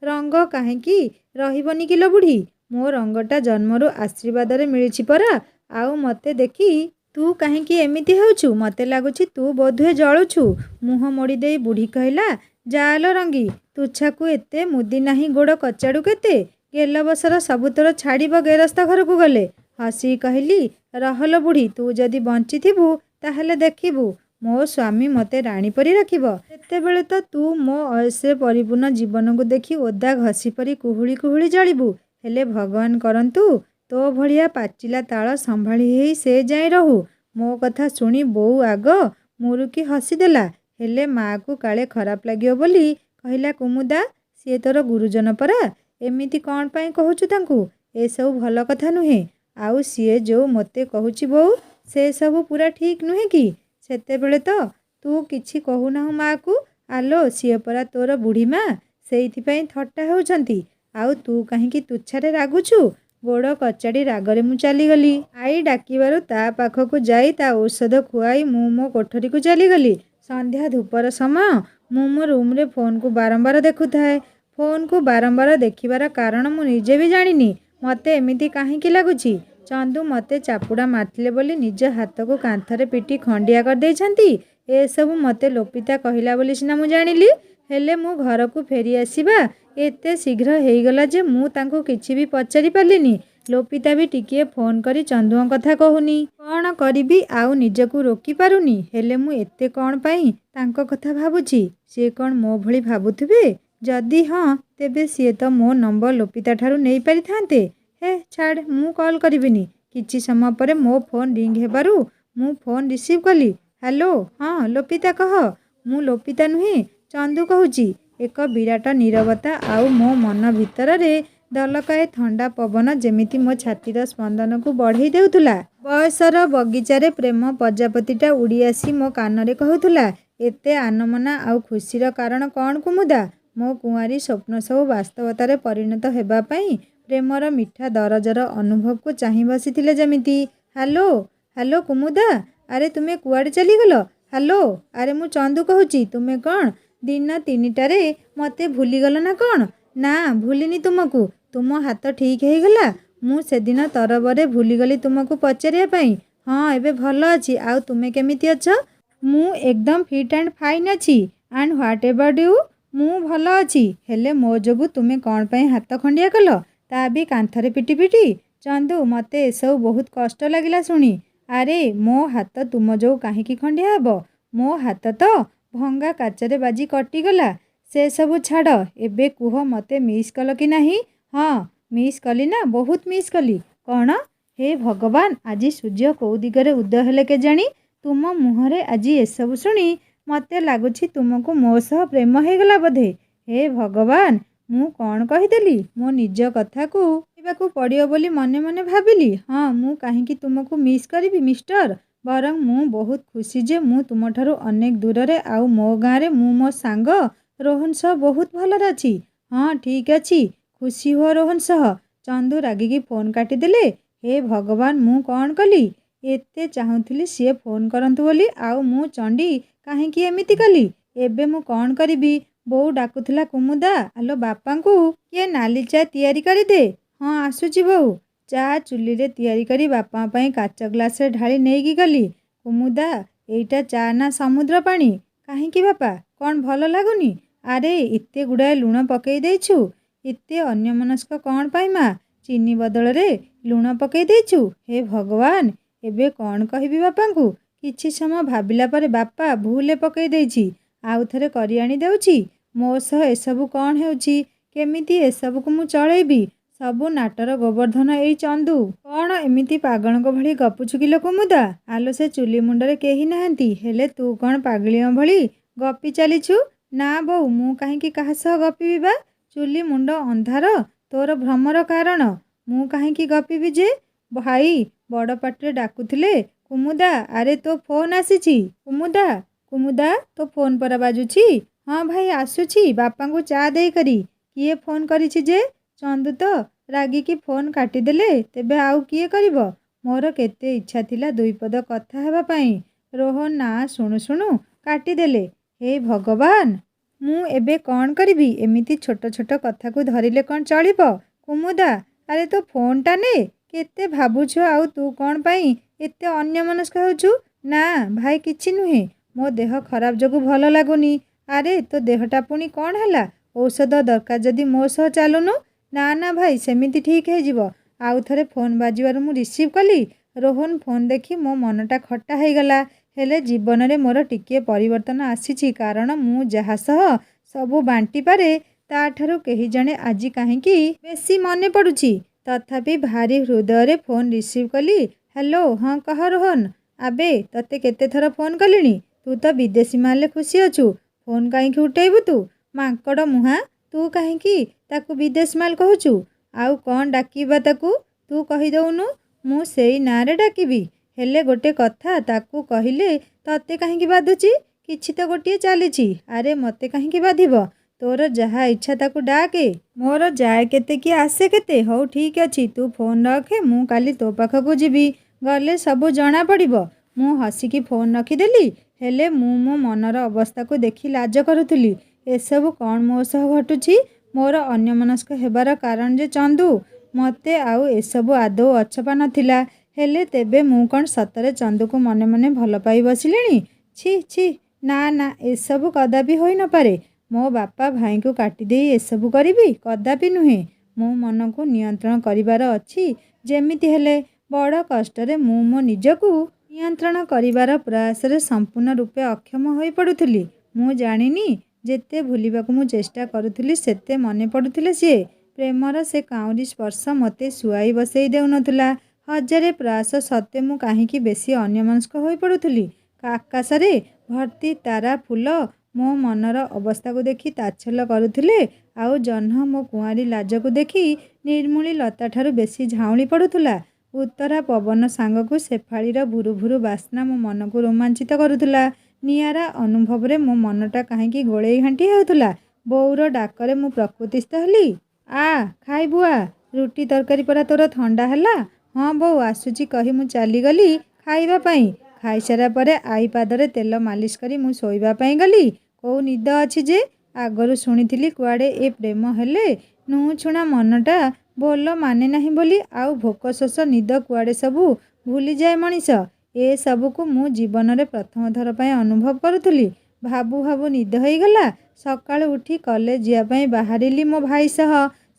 ରଙ୍ଗ କାହିଁକି ରହିବନି କିଲୋ ବୁଢ଼ୀ? ମୋ ରଙ୍ଗଟା ଜନ୍ମରୁ ଆଶୀର୍ବାଦରେ ମିଳିଛି ପରା। ଆଉ ମୋତେ ଦେଖି ତୁ କାହିଁକି ଏମିତି ହେଉଛୁ? ମୋତେ ଲାଗୁଛି ତୁ ବୋଧହୁଏ ଜଳୁଛୁ। ମୁହଁ ମୋଡ଼ି ଦେଇ ବୁଢ଼ୀ କହିଲା, ଯାଆଲୋ ରଙ୍ଗୀ, ତୁଚ୍ଛାକୁ ଏତେ ମୁଦି ନାହିଁ ଗୋଡ଼ କଚାଡ଼ୁ କେତେ? ଗେଲବସର ସବୁ ତୋର ଛାଡ଼ିବ ଗେରସ୍ତ ଘରକୁ ଗଲେ। ହସି କହିଲି, ରହଲୋ ବୁଢ଼ୀ, ତୁ ଯଦି ବଞ୍ଚିଥିବୁ ତାହେଲେ ଦେଖିବୁ ମୋ ସ୍ୱାମୀ ମୋତେ ରାଣୀ ପରି ରଖିବ। ସେତେବେଳେ ତ ତୁ ମୋ ଅୟସରେ ପରିପୂର୍ଣ୍ଣ ଜୀବନକୁ ଦେଖି ଓଦା ଘଷି ପରି କୁହୁଳି କୁହୁଳି ଜଳିବୁ। ହେଲେ ଭଗବାନ କରନ୍ତୁ ତୋ ଭଳିଆ ପାଚିଲା ତାଳ ସମ୍ଭାଳି ହେଇ ସେ ଯାଏଁ ରହୁ। ମୋ କଥା ଶୁଣି ବୋଉ ଆଗ ମୁରୁକି ହସିଦେଲା, ହେଲେ ମାଆକୁ କାଳେ ଖରାପ ଲାଗିବ ବୋଲି କହିଲା, କୁମୁଦା ସିଏ ତୋର ଗୁରୁଜନ ପରା, ଏମିତି କ'ଣ ପାଇଁ କହୁଛୁ ତାଙ୍କୁ? ଏସବୁ ଭଲ କଥା ନୁହେଁ। ଆଉ ସିଏ ଯୋଉ ମୋତେ କହୁଛି ବୋଉ, ସେ ସବୁ ପୂରା ଠିକ୍ ନୁହେଁ କି? ସେତେବେଳେ ତ ତୁ କିଛି କହୁନାହୁଁ ମାଆକୁ। ଆଲୋ ସିଏ ପରା ତୋର ବୁଢ଼ୀମା, ସେଇଥିପାଇଁ ଥଟ୍ଟା ହେଉଛନ୍ତି। ଆଉ ତୁ କାହିଁକି ତୁଚ୍ଛାରେ ରାଗୁଛୁ? ଗୋଡ଼ କଚାଡ଼ି ରାଗରେ ମୁଁ ଚାଲିଗଲି। ଆଈ ଡାକିବାରୁ ତା ପାଖକୁ ଯାଇ ତା ଔଷଧ ଖୁଆଇ ମୁଁ ମୋ କୋଠରୀକୁ ଚାଲିଗଲି। ସନ୍ଧ୍ୟା ଧୂପର ସମୟ। ମୁଁ ମୋ ରୁମ୍ରେ ଫୋନ୍କୁ ବାରମ୍ବାର ଦେଖୁଥାଏ। ଫୋନ୍କୁ ବାରମ୍ବାର ଦେଖିବାର କାରଣ ମୁଁ ନିଜେ ବି ଜାଣିନି। ମୋତେ ଏମିତି କାହିଁକି ଲାଗୁଛି? ଚନ୍ଦୁ ମୋତେ ଚାପୁଡ଼ା ମାରିଥିଲେ ବୋଲି ନିଜ ହାତକୁ କାନ୍ଥରେ ପିଟି ଖଣ୍ଡିଆ କରିଦେଇଛନ୍ତି। ଏସବୁ ମୋତେ ଲୋପିତା କହିଲା ବୋଲି ସିନା ମୁଁ ଜାଣିଲି, ହେଲେ ମୁଁ ଘରକୁ ଫେରି ଆସିବା ଏତେ ଶୀଘ୍ର ହେଇଗଲା ଯେ ମୁଁ ତାଙ୍କୁ କିଛି ବି ପଚାରି ପାରିଲିନି। ଲୋପିତା ବି ଟିକିଏ ଫୋନ୍ କରି ଚନ୍ଦୁଙ୍କ କଥା କହୁନି। କ'ଣ କରିବି ଆଉ ନିଜକୁ ରୋକି ପାରୁନି। ହେଲେ ମୁଁ ଏତେ କ'ଣ ପାଇଁ ତାଙ୍କ କଥା ଭାବୁଛି? ସିଏ କ'ଣ ମୋ ଭଳି ଭାବୁଥିବେ? ଯଦି ହଁ ତେବେ ସିଏ ତ ମୋ ନମ୍ବର ଲୋପିତାଠାରୁ ନେଇପାରିଥାନ୍ତେ। ହେ ଛାଡ଼, ମୁଁ କଲ୍ କରିବିନି। କିଛି ସମୟ ପରେ ମୋ ଫୋନ୍ ରିଙ୍ଗ୍ ହେବାରୁ ମୁଁ ଫୋନ୍ ରିସିଭ୍ କଲି। ହ୍ୟାଲୋ, ହଁ ଲୋପିତା କହ। ମୁଁ ଲୋପିତା ନୁହେଁ, ଚନ୍ଦୁ କହୁଛି। ଏକ ବିରାଟ ନୀରବତା ଆଉ ମୋ ମନ ଭିତରରେ ଦଲକାଏ ଥଣ୍ଡା ପବନ ଯେମିତି ମୋ ଛାତିର ସ୍ପନ୍ଦନକୁ ବଢ଼େଇ ଦେଉଥିଲା। ବୟସର ବଗିଚାରେ ପ୍ରେମ ପ୍ରଜାପତିଟା ଉଡ଼ି ଆସି ମୋ କାନରେ କହୁଥିଲା, ଏତେ ଆନମନା ଆଉ ଖୁସିର କାରଣ କ'ଣ କୁମୁଦା? ମୋ କୁଆଁରୀ ସ୍ୱପ୍ନ ସବୁ ବାସ୍ତବତାରେ ପରିଣତ ହେବା ପାଇଁ ପ୍ରେମର ମିଠା ଦରଜର ଅନୁଭବକୁ ଚାହିଁ ବସିଥିଲେ ଯେମିତି। ହ୍ୟାଲୋ, ହ୍ୟାଲୋ କୁମୁଦା, ଆରେ ତୁମେ କୁଆଡ଼େ ଚାଲିଗଲ? ହ୍ୟାଲୋ, ଆରେ ମୁଁ ଚନ୍ଦୁ କହୁଛି। ତୁମେ କ'ଣ ଦିନ 3ଟାରେ ମୋତେ ଭୁଲିଗଲ ନା କ'ଣ? ନା, ଭୁଲିନି ତୁମକୁ। ତୁମ ହାତ ଠିକ୍ ହେଇଗଲା? ମୁଁ ସେଦିନ ତରବରରେ ଭୁଲିଗଲି ତୁମକୁ ପଚାରିବା ପାଇଁ। ହଁ, ଏବେ ଭଲ ଅଛି। ଆଉ ତୁମେ କେମିତି ଅଛ? ମୁଁ ଏକଦମ ଫିଟ୍ ଆଣ୍ଡ ଫାଇନ୍ ଅଛି। And what about you? ମୁଁ ଭଲ ଅଛି। ହେଲେ ମୋ ଯୋଗୁଁ ତୁମେ କ'ଣ ପାଇଁ ହାତ ଖଣ୍ଡିଆ କଲ? ତା ବି କାନ୍ଥରେ ପିଟି ପିଟି? ଚନ୍ଦୁ, ମୋତେ ଏସବୁ ବହୁତ କଷ୍ଟ ଲାଗିଲା ଶୁଣି। ଆରେ ମୋ ହାତ ତୁମ ଯୋଗୁଁ କାହିଁକି ଖଣ୍ଡିଆ ହେବ? ମୋ ହାତ ତ ଭଙ୍ଗା କାଚରେ ବାଜି କଟିଗଲା। ସେସବୁ ଛାଡ଼, ଏବେ କୁହ ମୋତେ ମିସ୍ କଲ କି ନାହିଁ? ହଁ, ମିସ୍ କଲି ନା, ବହୁତ ମିସ୍ କଲି। କ'ଣ? ହେ ଭଗବାନ, ଆଜି ସୂର୍ଯ୍ୟ କୋଉ ଦିଗରେ ଉଦୟ ହେଲେ କେଜାଣି? ତୁମ ମୁହଁରେ ଆଜି ଏସବୁ ଶୁଣି ମୋତେ ଲାଗୁଛି ତୁମକୁ ମୋ ସହ ପ୍ରେମ ହେଇଗଲା ବୋଧେ। ହେ ଭଗବାନ, ମୁଁ କ'ଣ କହିଦେଲି? ମୋ ନିଜ କଥାକୁ କହିବାକୁ ପଡ଼ିବ ବୋଲି ମନେ ମନେ ଭାବିଲି। ହଁ, ମୁଁ କାହିଁକି ତୁମକୁ ମିସ୍ କରିବି ମିଷ୍ଟର? ବରଂ ମୁଁ ବହୁତ ଖୁସି ଯେ ମୁଁ ତୁମଠାରୁ ଅନେକ ଦୂରରେ ଆଉ ମୋ ଗାଁରେ ମୁଁ ମୋ ସାଙ୍ଗ ରୋହନ ସହ ବହୁତ ଭଲରେ ଅଛି। ହଁ, ଠିକ୍ ଅଛି, ଖୁସି ହୁଅ ରୋହନ ସହ। ଚନ୍ଦୁ ରାଗିକି ଫୋନ୍ କାଟିଦେଲେ। ହେ ଭଗବାନ, ମୁଁ କ'ଣ କଲି? ଏତେ ଚାହୁଁଥିଲି ସିଏ ଫୋନ୍ କରନ୍ତୁ ବୋଲି, ଆଉ ମୁଁ ଚଣ୍ଡୀ କାହିଁକି ଏମିତି କଲି? ଏବେ ମୁଁ କ'ଣ କରିବି? ବୋଉ ଡାକୁଥିଲା କୁମୁଦା, ଆଲୋ ବାପାଙ୍କୁ କିଏ ନାଲି ଚା ତିଆରି କରିଦେ। ହଁ, ଆସୁଛି ବୋଉ। ଚା ଚୁଲିରେ ତିଆରି କରି ବାପାଙ୍କ ପାଇଁ କାଚ ଗ୍ଲାସରେ ଢାଳି ନେଇକି ଗଲି। କୁମୁଦା, ଏଇଟା ଚା ନା ସମୁଦ୍ର ପାଣି? କାହିଁକି ବାପା, କ'ଣ ଭଲ ଲାଗୁନି? ଆରେ ଏତେ ଗୁଡ଼ାଏ ଲୁଣ ପକେଇ ଦେଇଛୁ। ଏତେ ଅନ୍ୟମନସ୍କ କ'ଣ ପାଇଁ ମା? ଚିନି ବଦଳରେ ଲୁଣ ପକେଇ ଦେଇଛୁ। ହେ ଭଗବାନ, ଏବେ କ'ଣ କହିବି ବାପାଙ୍କୁ? କିଛି ସମୟ ଭାବିଲା ପରେ ବାପା, ଭୁଲରେ ପକେଇ ଦେଇଛି, ଆଉ ଥରେ କରି ଆଣି ଦେଉଛି। ମୋ ସହ ଏସବୁ କ'ଣ ହେଉଛି? କେମିତି ଏସବୁକୁ ମୁଁ ଚଳେଇବି? ସବୁ ନାଟର ଗୋବର୍ଦ୍ଧନ ଏଇ ଚନ୍ଦୁ। କ'ଣ ଏମିତି ପାଗଳଙ୍କ ଭଳି ଗପୁଛୁ କିଲୋ କୁମୁଦା? ଆଲୋ, ସେ ଚୁଲି ମୁଣ୍ଡରେ କେହି ନାହାନ୍ତି, ହେଲେ ତୁ କ'ଣ ପାଗଳିଙ୍କ ଭଳି ଗପି ଚାଲିଛୁ? ନା ବୋଉ, ମୁଁ କାହିଁକି କାହା ସହ ଗପିବି ବା? ଚୁଲି ମୁଣ୍ଡ ଅନ୍ଧାର ତୋର ଭ୍ରମର କାରଣ। ମୁଁ କାହିଁକି ଗପିବି ଯେ? ଭାଇ ବଡ଼ ପାଟିରେ ଡାକୁଥିଲେ। କୁମୁଦା, ଆରେ ତୋ ଫୋନ୍ ଆସିଛି। କୁମୁଦା, କୁମୁଦା, ତୋ ଫୋନ୍ ପରା ବାଜୁଛି। ହଁ ଭାଇ, ଆସୁଛି ବାପାଙ୍କୁ ଚା ଦେଇକରି। କିଏ ଫୋନ୍ କରିଛି ଯେ? ଚନ୍ଦୁ ତ ରାଗିକି ଫୋନ୍ କାଟିଦେଲେ। ତେବେ ଆଉ କିଏ କରିବ? ମୋର କେତେ ଇଚ୍ଛା ଥିଲା ଦୁଇପଦ କଥା ହେବା ପାଇଁ। ରୋହନ ନାଁ ଶୁଣୁ ଶୁଣୁ କାଟିଦେଲେ। ହେ ଭଗବାନ, ମୁଁ ଏବେ କ'ଣ କରିବି? ଏମିତି ଛୋଟ ଛୋଟ କଥାକୁ ଧରିଲେ କ'ଣ ଚଳିବ? କୁମୁଦା, ଆରେ ତୋ ଫୋନ୍ଟା ନେ। କେତେ ଭାବୁଛୁ ଆଉ ତୁ କ'ଣ ପାଇଁ ଏତେ ଅନ୍ୟମନସ୍କ ହେଉଛୁ? ନା ଭାଇ, କିଛି ନୁହେଁ। ମୋ ଦେହ ଖରାପ ଯୋଗୁଁ ଭଲ ଲାଗୁନି। ଆରେ ତୋ ଦେହଟା ପୁଣି କ'ଣ ହେଲା? ଔଷଧ ଦରକାର ଯଦି ମୋ ସହ ଚାଲୁନୁ। ନା ନା ଭାଇ, ସେମିତି ଠିକ୍ ହେଇଯିବ। ଆଉ ଥରେ ଫୋନ୍ ବାଜିବାରୁ ମୁଁ ରିସିଭ୍ କଲି। ରୋହନ ଫୋନ୍ ଦେଖି ମୋ ମନଟା ଖଟା ହେଇଗଲା। ହେଲେ ଜୀବନରେ ମୋର ଟିକିଏ ପରିବର୍ତ୍ତନ ଆସିଛି, କାରଣ ମୁଁ ଯାହା ସହ ସବୁ ବାଣ୍ଟିପାରେ ତାଠାରୁ କେହି ଜଣେ ଆଜି କାହିଁକି ବେଶୀ ମନେ ପଡ଼ୁଛି। ତଥାପି ଭାରି ହୃଦୟରେ ଫୋନ୍ ରିସିଭ୍ କଲି। ହ୍ୟାଲୋ, ହଁ କହ ରୋହନ। ଆବେ, ତତେ କେତେ ଥର ଫୋନ୍ କଲିଣି? ତୁ ତ ବିଦେଶୀ ମାଲରେ ଖୁସି ଅଛୁ। ଫୋନ୍ କାହିଁକି ଉଠେଇବୁ ତୁ? ମାଙ୍କଡ଼ ମୁହାଁ, ତୁ କାହିଁକି ତାକୁ ବିଦେଶ ମାଲ କହୁଛୁ? ଆଉ କ'ଣ ଡାକିବା ତାକୁ? ତୁ କହିଦେଉନୁ। ମୁଁ ସେଇ ନାଁରେ ଡାକିବି। ହେଲେ ଗୋଟେ କଥା, ତାକୁ କହିଲେ ତତେ କାହିଁକି ବାଧୁଛି? କିଛି ତ ଗୋଟିଏ ଚାଲିଛି। ଆରେ ମୋତେ କାହିଁକି ବାଧିବ? ତୋର ଯାହା ଇଚ୍ଛା ତାକୁ ଡାକେ। ମୋର ଯାଏ କେତେ କି ଆସେ କେତେ? ହଉ ଠିକ୍ ଅଛି, ତୁ ଫୋନ୍ ରଖେ, ମୁଁ କାଲି ତୋ ପାଖକୁ ଯିବି। ଗଲେ ସବୁ ଜଣାପଡ଼ିବ। ମୁଁ ହସିକି ଫୋନ୍ ରଖିଦେଲି। ହେଲେ ମୁଁ ମୋ ମନର ଅବସ୍ଥାକୁ ଦେଖି ଲାଜ କରୁଥିଲି। ଏସବୁ କ'ଣ ମୋ ସହ ଘଟୁଛି? ମୋର ଅନ୍ୟମନସ୍କ ହେବାର କାରଣ ଯେ ଚନ୍ଦୁ। ମୋତେ ଆଉ ଏସବୁ ଆଦୌ ଅଛପା ନଥିଲା। ହେଲେ ତେବେ ମୁଁ କ'ଣ ସତରେ ଚନ୍ଦୁକୁ ମନେ ମନେ ଭଲ ପାଇ ବସିଲିଣି? ଛି ଛି, ନା ନା, ଏସବୁ କଦାପି ହୋଇ ନପାରେ। ମୋ ବାପା ଭାଇଙ୍କୁ କାଟିଦେଇ ଏସବୁ କରିବି? କଦାପି ନୁହେଁ। ମୋ ମନକୁ ନିୟନ୍ତ୍ରଣ କରିବାର ଅଛି। ଯେମିତି ହେଲେ ବଡ଼ କଷ୍ଟରେ ମୁଁ ମୋ ନିଜକୁ ନିୟନ୍ତ୍ରଣ କରିବାର ପ୍ରୟାସରେ ସମ୍ପୂର୍ଣ୍ଣ ରୂପେ ଅକ୍ଷମ ହୋଇପଡ଼ୁଥିଲି। ମୁଁ ଜାଣିନି, ଯେତେ ଭୁଲିବାକୁ ମୁଁ ଚେଷ୍ଟା କରୁଥିଲି ସେତେ ମନେ ପଡ଼ୁଥିଲେ ସିଏ। ପ୍ରେମର ସେ କାଉଁରୀ ସ୍ପର୍ଶ ମୋତେ ଶୁଆଇ ବସେଇ ଦେଉନଥିଲା। ହଜାରେ ପ୍ରୟାସ ସତ୍ତ୍ୱେ ମୁଁ କାହିଁକି ବେଶୀ ଅନ୍ୟମନସ୍କ ହୋଇପଡ଼ୁଥିଲି। ଆକାଶରେ ଭର୍ତ୍ତି ତାରା ଫୁଲ ମୋ ମନର ଅବସ୍ଥାକୁ ଦେଖି ତାଚ୍ଛଲ୍ୟ କରୁଥିଲେ, ଆଉ ଜହ୍ନ ମୋ କୁଆଁରୀ ଲାଜକୁ ଦେଖି ନିର୍ମୂଳୀ ଲତାଠାରୁ ବେଶୀ ଝାଉଁଳି ପଡ଼ୁଥିଲା। ଉତ୍ତରା ପବନ ସାଙ୍ଗକୁ ଶେଫାଳୀର ଭୁରୁ ଭୁରୁ ବାସ୍ନା ମୋ ମନକୁ ରୋମାଞ୍ଚିତ କରୁଥିଲା। ନିଆରା ଅନୁଭବରେ ମୋ ମନଟା କାହିଁକି ଗୋଳେଇ ଘାଣ୍ଟି ହେଉଥିଲା। ବୋଉର ଡାକରେ ମୁଁ ପ୍ରକୃତିସ୍ଥ ହେଲି। ଆ ଖାଇବୁ ଆ, ରୁଟି ତରକାରୀ ପରା ତୋର ଥଣ୍ଡା ହେଲା। ହଁ ବୋଉ ଆସୁଛି କହି ମୁଁ ଚାଲିଗଲି ଖାଇବା ପାଇଁ। ଖାଇସାରିବା ପରେ ଆଈ ପାଦରେ ତେଲ ମାଲିସ କରି ମୁଁ ଶୋଇବା ପାଇଁ ଗଲି। କୋଉ ନିଦ ଅଛି ଯେ? ଆଗରୁ ଶୁଣିଥିଲି କୁଆଡ଼େ ଏ ପ୍ରେମ ହେଲେ ନୁହୁଁଛୁଣା ମନଟା ଭଲ ମାନେ ନାହିଁ ବୋଲି। ଆଉ ଭୋକ ଶୋଷ ନିଦ କୁଆଡ଼େ ସବୁ ଭୁଲିଯାଏ ମଣିଷ। ଏ ସବୁକୁ ମୁଁ ଜୀବନରେ ପ୍ରଥମ ଥର ପାଇଁ ଅନୁଭବ କରୁଥିଲି। ଭାବୁ ଭାବୁ ନିଦ ହେଇଗଲା। ସକାଳୁ ଉଠି କଲେଜ ଯିବା ପାଇଁ ବାହାରିଲି ମୋ ଭାଇ ସହ।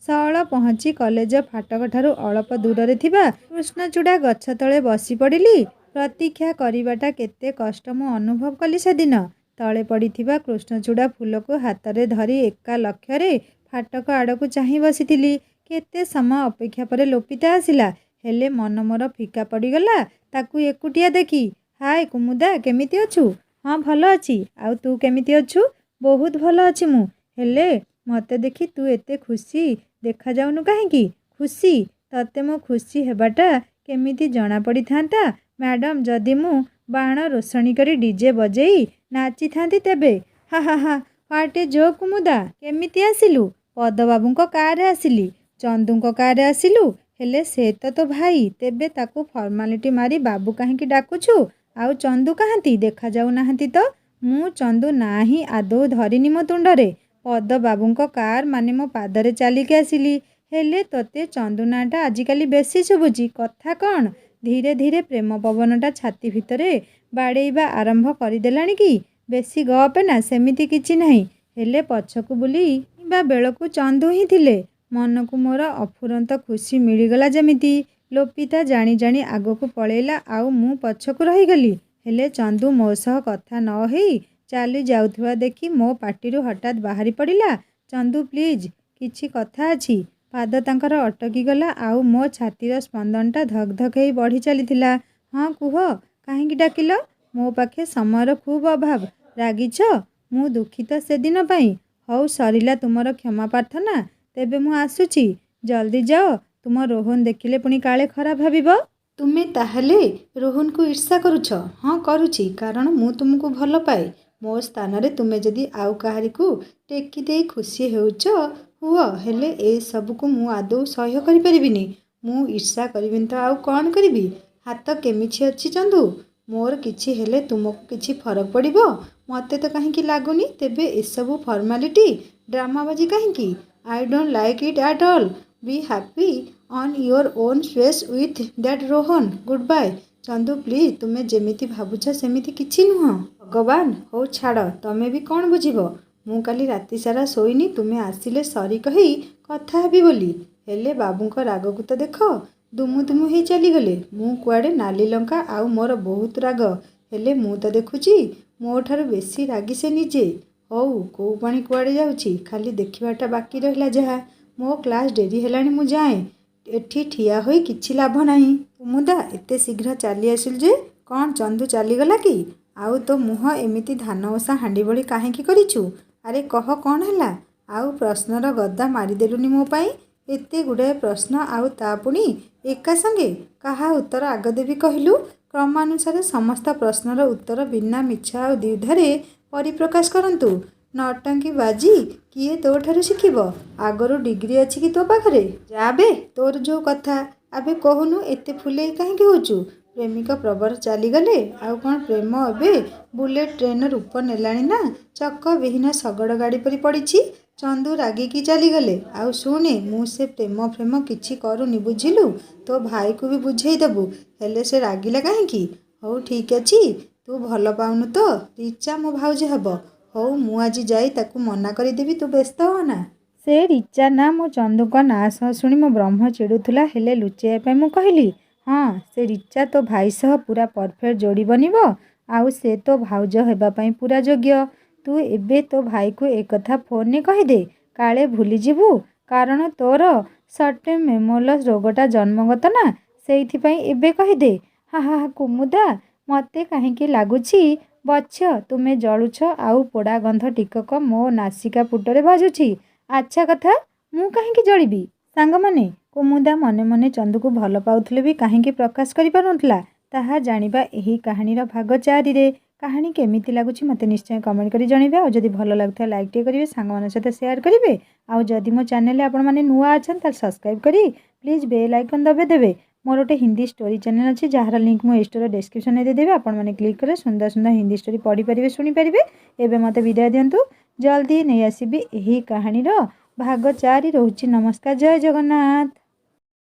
ସଅଳ ପହଞ୍ଚି କଲେଜ ଫାଟକଠାରୁ ଅଳ୍ପ ଦୂରରେ ଥିବା କୃଷ୍ଣଚୂଡ଼ା ଗଛ ତଳେ ବସି ପଡ଼ିଲି। ପ୍ରତୀକ୍ଷା କରିବାଟା କେତେ କଷ୍ଟ ମୁଁ ଅନୁଭବ କଲି ସେଦିନ। ତଳେ ପଡ଼ିଥିବା କୃଷ୍ଣଚୂଡ଼ା ଫୁଲକୁ ହାତରେ ଧରି ଏକା ଲକ୍ଷ୍ୟରେ ଫାଟକ ଆଡ଼କୁ ଚାହିଁ ବସିଥିଲି। କେତେ ସମୟ ଅପେକ୍ଷା ପରେ ଲୋପିତା ଆସିଲା। ହେଲେ ମନ ମୋର ଫିକା ପଡ଼ିଗଲା ତାକୁ ଏକୁଟିଆ ଦେଖି। ହାଏ କୁମୁଦା, କେମିତି ଅଛୁ? ହଁ ଭଲ ଅଛି। ଆଉ ତୁ କେମିତି ଅଛୁ? ବହୁତ ଭଲ ଅଛି ମୁଁ। ହେଲେ ମୋତେ ଦେଖି ତୁ ଏତେ ଖୁସି ଦେଖାଯାଉନୁ କାହିଁକି? ଖୁସି? ତତେ ମୋ ଖୁସି ହେବାଟା କେମିତି ଜଣା ପଡ଼ିଥାନ୍ତା ମ୍ୟାଡ଼ାମ ଯଦି ମୁଁ ବାଣ ରୋଷଣୀ କରି ଡିଜେ ବଜେଇ ନାଚିଥାନ୍ତି ତେବେ। ହା ହା ହା, ହ୍ୱାଟ୍ ଏ ଜୋକ୍ କୁମୁଦା। କେମିତି ଆସିଲୁ? ପଦବାବୁଙ୍କ କାରରେ ଆସିଲି। ଚନ୍ଦୁଙ୍କ କାରରେ ଆସିଲୁ? ହେଲେ ସେ ତ ତୋ ଭାଇ। ତେବେ ତାକୁ ଫର୍ମାଲିଟି ମାରି ବାବୁ କାହିଁକି ଡାକୁଛୁ? ଆଉ ଚନ୍ଦୁ କାହାନ୍ତି? ଦେଖାଯାଉ ନାହାନ୍ତି ତ। ମୁଁ ଚନ୍ଦୁ ନାଁ ହିଁ ଆଦୌ ଧରିନି ମୋ ତୁଣ୍ଡରେ। ପଦବାବୁଙ୍କ କାର ମାନେ ମୋ ପାଦରେ ଚାଲିକି ଆସିଲି। ହେଲେ ତୋତେ ଚନ୍ଦୁ ନାଁଟା ଆଜିକାଲି ବେଶୀ ଶୁଭୁଛି। କଥା କ'ଣ? ଧୀରେ ଧୀରେ ପ୍ରେମ ପବନଟା ଛାତି ଭିତରେ ବାଡ଼େଇବା ଆରମ୍ଭ କରିଦେଲାଣି କି? ବେଶୀ ଗପେନା, ସେମିତି କିଛି ନାହିଁ। ହେଲେ ପଛକୁ ବୁଲିବା ବେଳକୁ ଚନ୍ଦୁ ହିଁ ଥିଲେ। ମନକୁ ମୋର ଅଫୁରନ୍ତ ଖୁସି ମିଳିଗଲା ଯେମିତି। ଲୋପିତା ଜାଣି ଜାଣି ଆଗକୁ ପଳେଇଲା ଆଉ ମୁଁ ପଛକୁ ରହିଗଲି। ହେଲେ ଚନ୍ଦୁ ମୋ ସହ କଥା ନ ହେଇ ଚାଲି ଯାଉଥିବା ଦେଖି ମୋ ପାଟିରୁ ହଠାତ୍ ବାହାରି ପଡ଼ିଲା, ଚନ୍ଦୁ ପ୍ଲିଜ୍, କିଛି କଥା ଅଛି। ପାଦ ତାଙ୍କର ଅଟକିଗଲା ଆଉ ମୋ ଛାତିର ସ୍ପନ୍ଦନଟା ଧକ୍ ଧକ୍ ହେଇ ବଢ଼ି ଚାଲିଥିଲା। ହଁ କୁହ, କାହିଁକି ଡାକିଲ? ମୋ ପାଖେ ସମୟର ଖୁବ୍ ଅଭାବ। ରାଗିଛ? ମୁଁ ଦୁଃଖିତ ସେଦିନ ପାଇଁ। ହଉ ସରିଲା ତୁମର କ୍ଷମା ପ୍ରାର୍ଥନା। ତେବେ ମୁଁ ଆସୁଛି। ଜଲ୍ଦି ଯାଅ। ତୁମ ରୋହନ ଦେଖିଲେ ପୁଣି କାଳେ ଖରାପ ଭାବିବ। ତୁମେ ତାହେଲେ ରୋହନକୁ ଈର୍ଷା କରୁଛ? ହଁ କରୁଛି, କାରଣ ମୁଁ ତୁମକୁ ଭଲ ପାଏ। ମୋ ସ୍ଥାନରେ ତୁମେ ଯଦି ଆଉ କାହାରିକୁ ଟେକି ଦେଇ ଖୁସି ହେଉଛ ହୁଅ, ହେଲେ ଏ ସବୁକୁ ମୁଁ ଆଦୌ ସହ୍ୟ କରିପାରିବିନି। ମୁଁ ଈର୍ଷା କରିବିନି ତ ଆଉ କ'ଣ କରିବି? ହାତ କେମିତି ଅଛି ଚନ୍ଦୁ? ମୋର କିଛି ହେଲେ ତୁମକୁ କିଛି ଫରକ ପଡ଼ିବ? ମୋତେ ତ କାହିଁକି ଲାଗୁନି। ତେବେ ଏସବୁ ଫର୍ମାଲିଟି, ଡ୍ରାମାବାଜି କାହିଁକି? I don't like it at all. Be happy on your own space with that Rohan. Good bye. Chandu please, ତୁମେ ଯେମିତି ଭାବୁଛ ସେମିତି କିଛି ନୁହଁ। ଭଗବାନ, ହଉ ଛାଡ଼, ତମେ ବି କ'ଣ ବୁଝିବ। ମୁଁ କାଲି ରାତିସାରା ଶୋଇନି ତୁମେ ଆସିଲେ ସରି କହି କଥା ହେବି ବୋଲି। ହେଲେ ବାବୁଙ୍କ ରାଗକୁ ତ ଦେଖ, ଦୁମୁ ଦୁମୁ ହେଇ ଚାଲିଗଲେ। ମୁଁ କୁଆଡ଼େ ନାଲି ଲଙ୍କା ଆଉ ମୋର ବହୁତ ରାଗ। ହେଲେ ମୁଁ ତ ଦେଖୁଛି ମୋ ଠାରୁ ବେଶୀ ରାଗି ସେ ନିଜେ। ହଉ, କୋଉ ପାଣି କୁଆଡ଼େ ଯାଉଛି, ଖାଲି ଦେଖିବାଟା ବାକି ରହିଲା ଯାହା। ମୋ କ୍ଲାସ୍ ଡେରି ହେଲାଣି, ମୁଁ ଯାଏଁ। ଏଠି ଠିଆ ହୋଇ କିଛି ଲାଭ ନାହିଁ। କୁମୁଦା, ଏତେ ଶୀଘ୍ର ଚାଲି ଆସିଲୁ ଯେ? କ'ଣ ଚନ୍ଦୁ ଚାଲିଗଲା କି? ଆଉ ତୋ ମୁହଁ ଏମିତି ଧାନ ଓଷା ହାଣ୍ଡି ଭଳି କାହିଁକି କରିଛୁ? ଆରେ କହ, କ'ଣ ହେଲା? ଆଉ ପ୍ରଶ୍ନର ଗଦା ମାରିଦେଲୁନି ମୋ ପାଇଁ। ଏତେ ଗୁଡ଼ାଏ ପ୍ରଶ୍ନ, ଆଉ ତା ପୁଣି ଏକା ସଙ୍ଗେ। କାହା ଉତ୍ତର ଆଗ ଦେବି କହିଲୁ? କ୍ରମାନୁସାରେ ସମସ୍ତ ପ୍ରଶ୍ନର ଉତ୍ତର ବିନା ମିଛ ଆଉ ଦ୍ୱିଧାରେ ପରିପ୍ରକାଶ କରନ୍ତୁ। ନଅଟଙ୍କି ବାଜି କିଏ ତୋଠାରୁ ଶିଖିବ? ଆଗରୁ ଡିଗ୍ରୀ ଅଛି କି ତୋ ପାଖରେ? ଯା ବେ, ତୋର ଯୋଉ କଥା। ଆବେ କହୁନୁ, ଏତେ ଫୁଲେଇ କାହିଁକି ହଉଛୁ? ପ୍ରେମିକ ପ୍ରବର ଚାଲିଗଲେ ଆଉ କ'ଣ ପ୍ରେମ ଏବେ ବୁଲେଟ୍ ଟ୍ରେନ୍ର ରୂପ ନେଲାଣି ନା ଚକ ବିହୀନ ଶଗଡ଼ ଗାଡ଼ି ପରି ପଡ଼ିଛି? ଚନ୍ଦୁ ରାଗିକି ଚାଲିଗଲେ। ଆଉ ଶୁଣେ, ମୁଁ ସେ ପ୍ରେମ ଫ୍ରେମ କିଛି କରୁନି ବୁଝିଲୁ। ତୋ ଭାଇକୁ ବି ବୁଝେଇ ଦେବୁ। ହେଲେ ସେ ରାଗିଲା କାହିଁକି? ହଉ ଠିକ୍ ଅଛି, ତୁ ଭଲ ପାଉନୁ ତ ରିଚା ମୋ ଭାଉଜ ହେବ। ହଉ, ମୁଁ ଆଜି ଯାଇ ତାକୁ ମନା କରିଦେବି, ତୁ ବ୍ୟସ୍ତ ହଅନା। ସେ ରିଚା ନା ମୋ ଚନ୍ଦୁଙ୍କ ନାଁ ସହ ଶୁଣି ମୋ ବ୍ରହ୍ମ ଚିଡ଼ୁଥିଲା, ହେଲେ ଲୁଚେଇବା ପାଇଁ ମୁଁ କହିଲି, ହଁ ସେ ରିଚା ତୋ ଭାଇ ସହ ପୁରା ପରଫେକ୍ଟ ଯୋଡ଼ି ବନିବ, ଆଉ ସେ ତୋ ଭାଉଜ ହେବା ପାଇଁ ପୁରା ଯୋଗ୍ୟ। ତୁ ଏବେ ତୋ ଭାଇକୁ ଏକଥା ଫୋନରେ କହିଦେ, କାଳେ ଭୁଲିଯିବୁ, କାରଣ ତୋର ସର୍ଟ ମେମୋରିଆଲ ରୋଗଟା ଜନ୍ମଗତ ନା, ସେଇଥିପାଇଁ ଏବେ କହିଦେ। ହା ହା ହା କୁମୁଦା, ମୋତେ କାହିଁକି ଲାଗୁଛି ବତ୍ସ ତୁମେ ଜଳୁଛ ଆଉ ପୋଡ଼ା ଗନ୍ଧ ଟିକକ ମୋ ନାସିକା ପୁଟରେ ବାଜୁଛି। ଆଚ୍ଛା କଥା, ମୁଁ କାହିଁକି ଜଳିବି? ସାଙ୍ଗମାନେ, କୁମୁଦା ମନେ ମନେ ଚନ୍ଦୁକୁ ଭଲ ପାଉଥିଲେ ବି କାହିଁକି ପ୍ରକାଶ କରିପାରୁନଥିଲା, ତାହା ଜାଣିବା ଏହି କାହାଣୀର ଭାଗ 4ରେ। କାହାଣୀ କେମିତି ଲାଗୁଛି ମୋତେ ନିଶ୍ଚୟ କମେଣ୍ଟ କରି ଜଣାଇବେ। ଆଉ ଯଦି ଭଲ ଲାଗୁଥିବା ଲାଇକ୍ ଟିକେ କରିବେ, ସାଙ୍ଗମାନଙ୍କ ସହିତ ସେୟାର କରିବେ। ଆଉ ଯଦି ମୋ ଚ୍ୟାନେଲରେ ଆପଣମାନେ ନୂଆ ଅଛନ୍ତି ତାହେଲେ ସବସ୍କ୍ରାଇବ୍ କରି ପ୍ଲିଜ୍ ବେଲ୍ ଆଇକନ୍ ଦବାଇ ଦେବେ। ମୋର ଗୋଟେ ହିନ୍ଦୀ ଷ୍ଟୋରି ଚ୍ୟାନେଲ୍ ଅଛି, ଯାହାର ଲିଙ୍କ୍ ମୁଁ ଏହି ଷ୍ଟୋରିର ଡେସ୍କ୍ରିପ୍ସନରେ ଦେଇଦେବି। ଆପଣମାନେ କ୍ଲିକ୍ କଲେ ସୁନ୍ଦର ସୁନ୍ଦର ହିନ୍ଦୀ ଷ୍ଟୋରି ପଢ଼ିପାରିବେ, ଶୁଣିପାରିବେ। ଏବେ ମୋତେ ବିଦାୟ ଦିଅନ୍ତୁ, ଜଲ୍ଦି ନେଇ ଆସିବି ଏହି କାହାଣୀର ଭାଗ 4 ରହୁଛି। ନମସ୍କାର, ଜୟ ଜଗନ୍ନାଥ।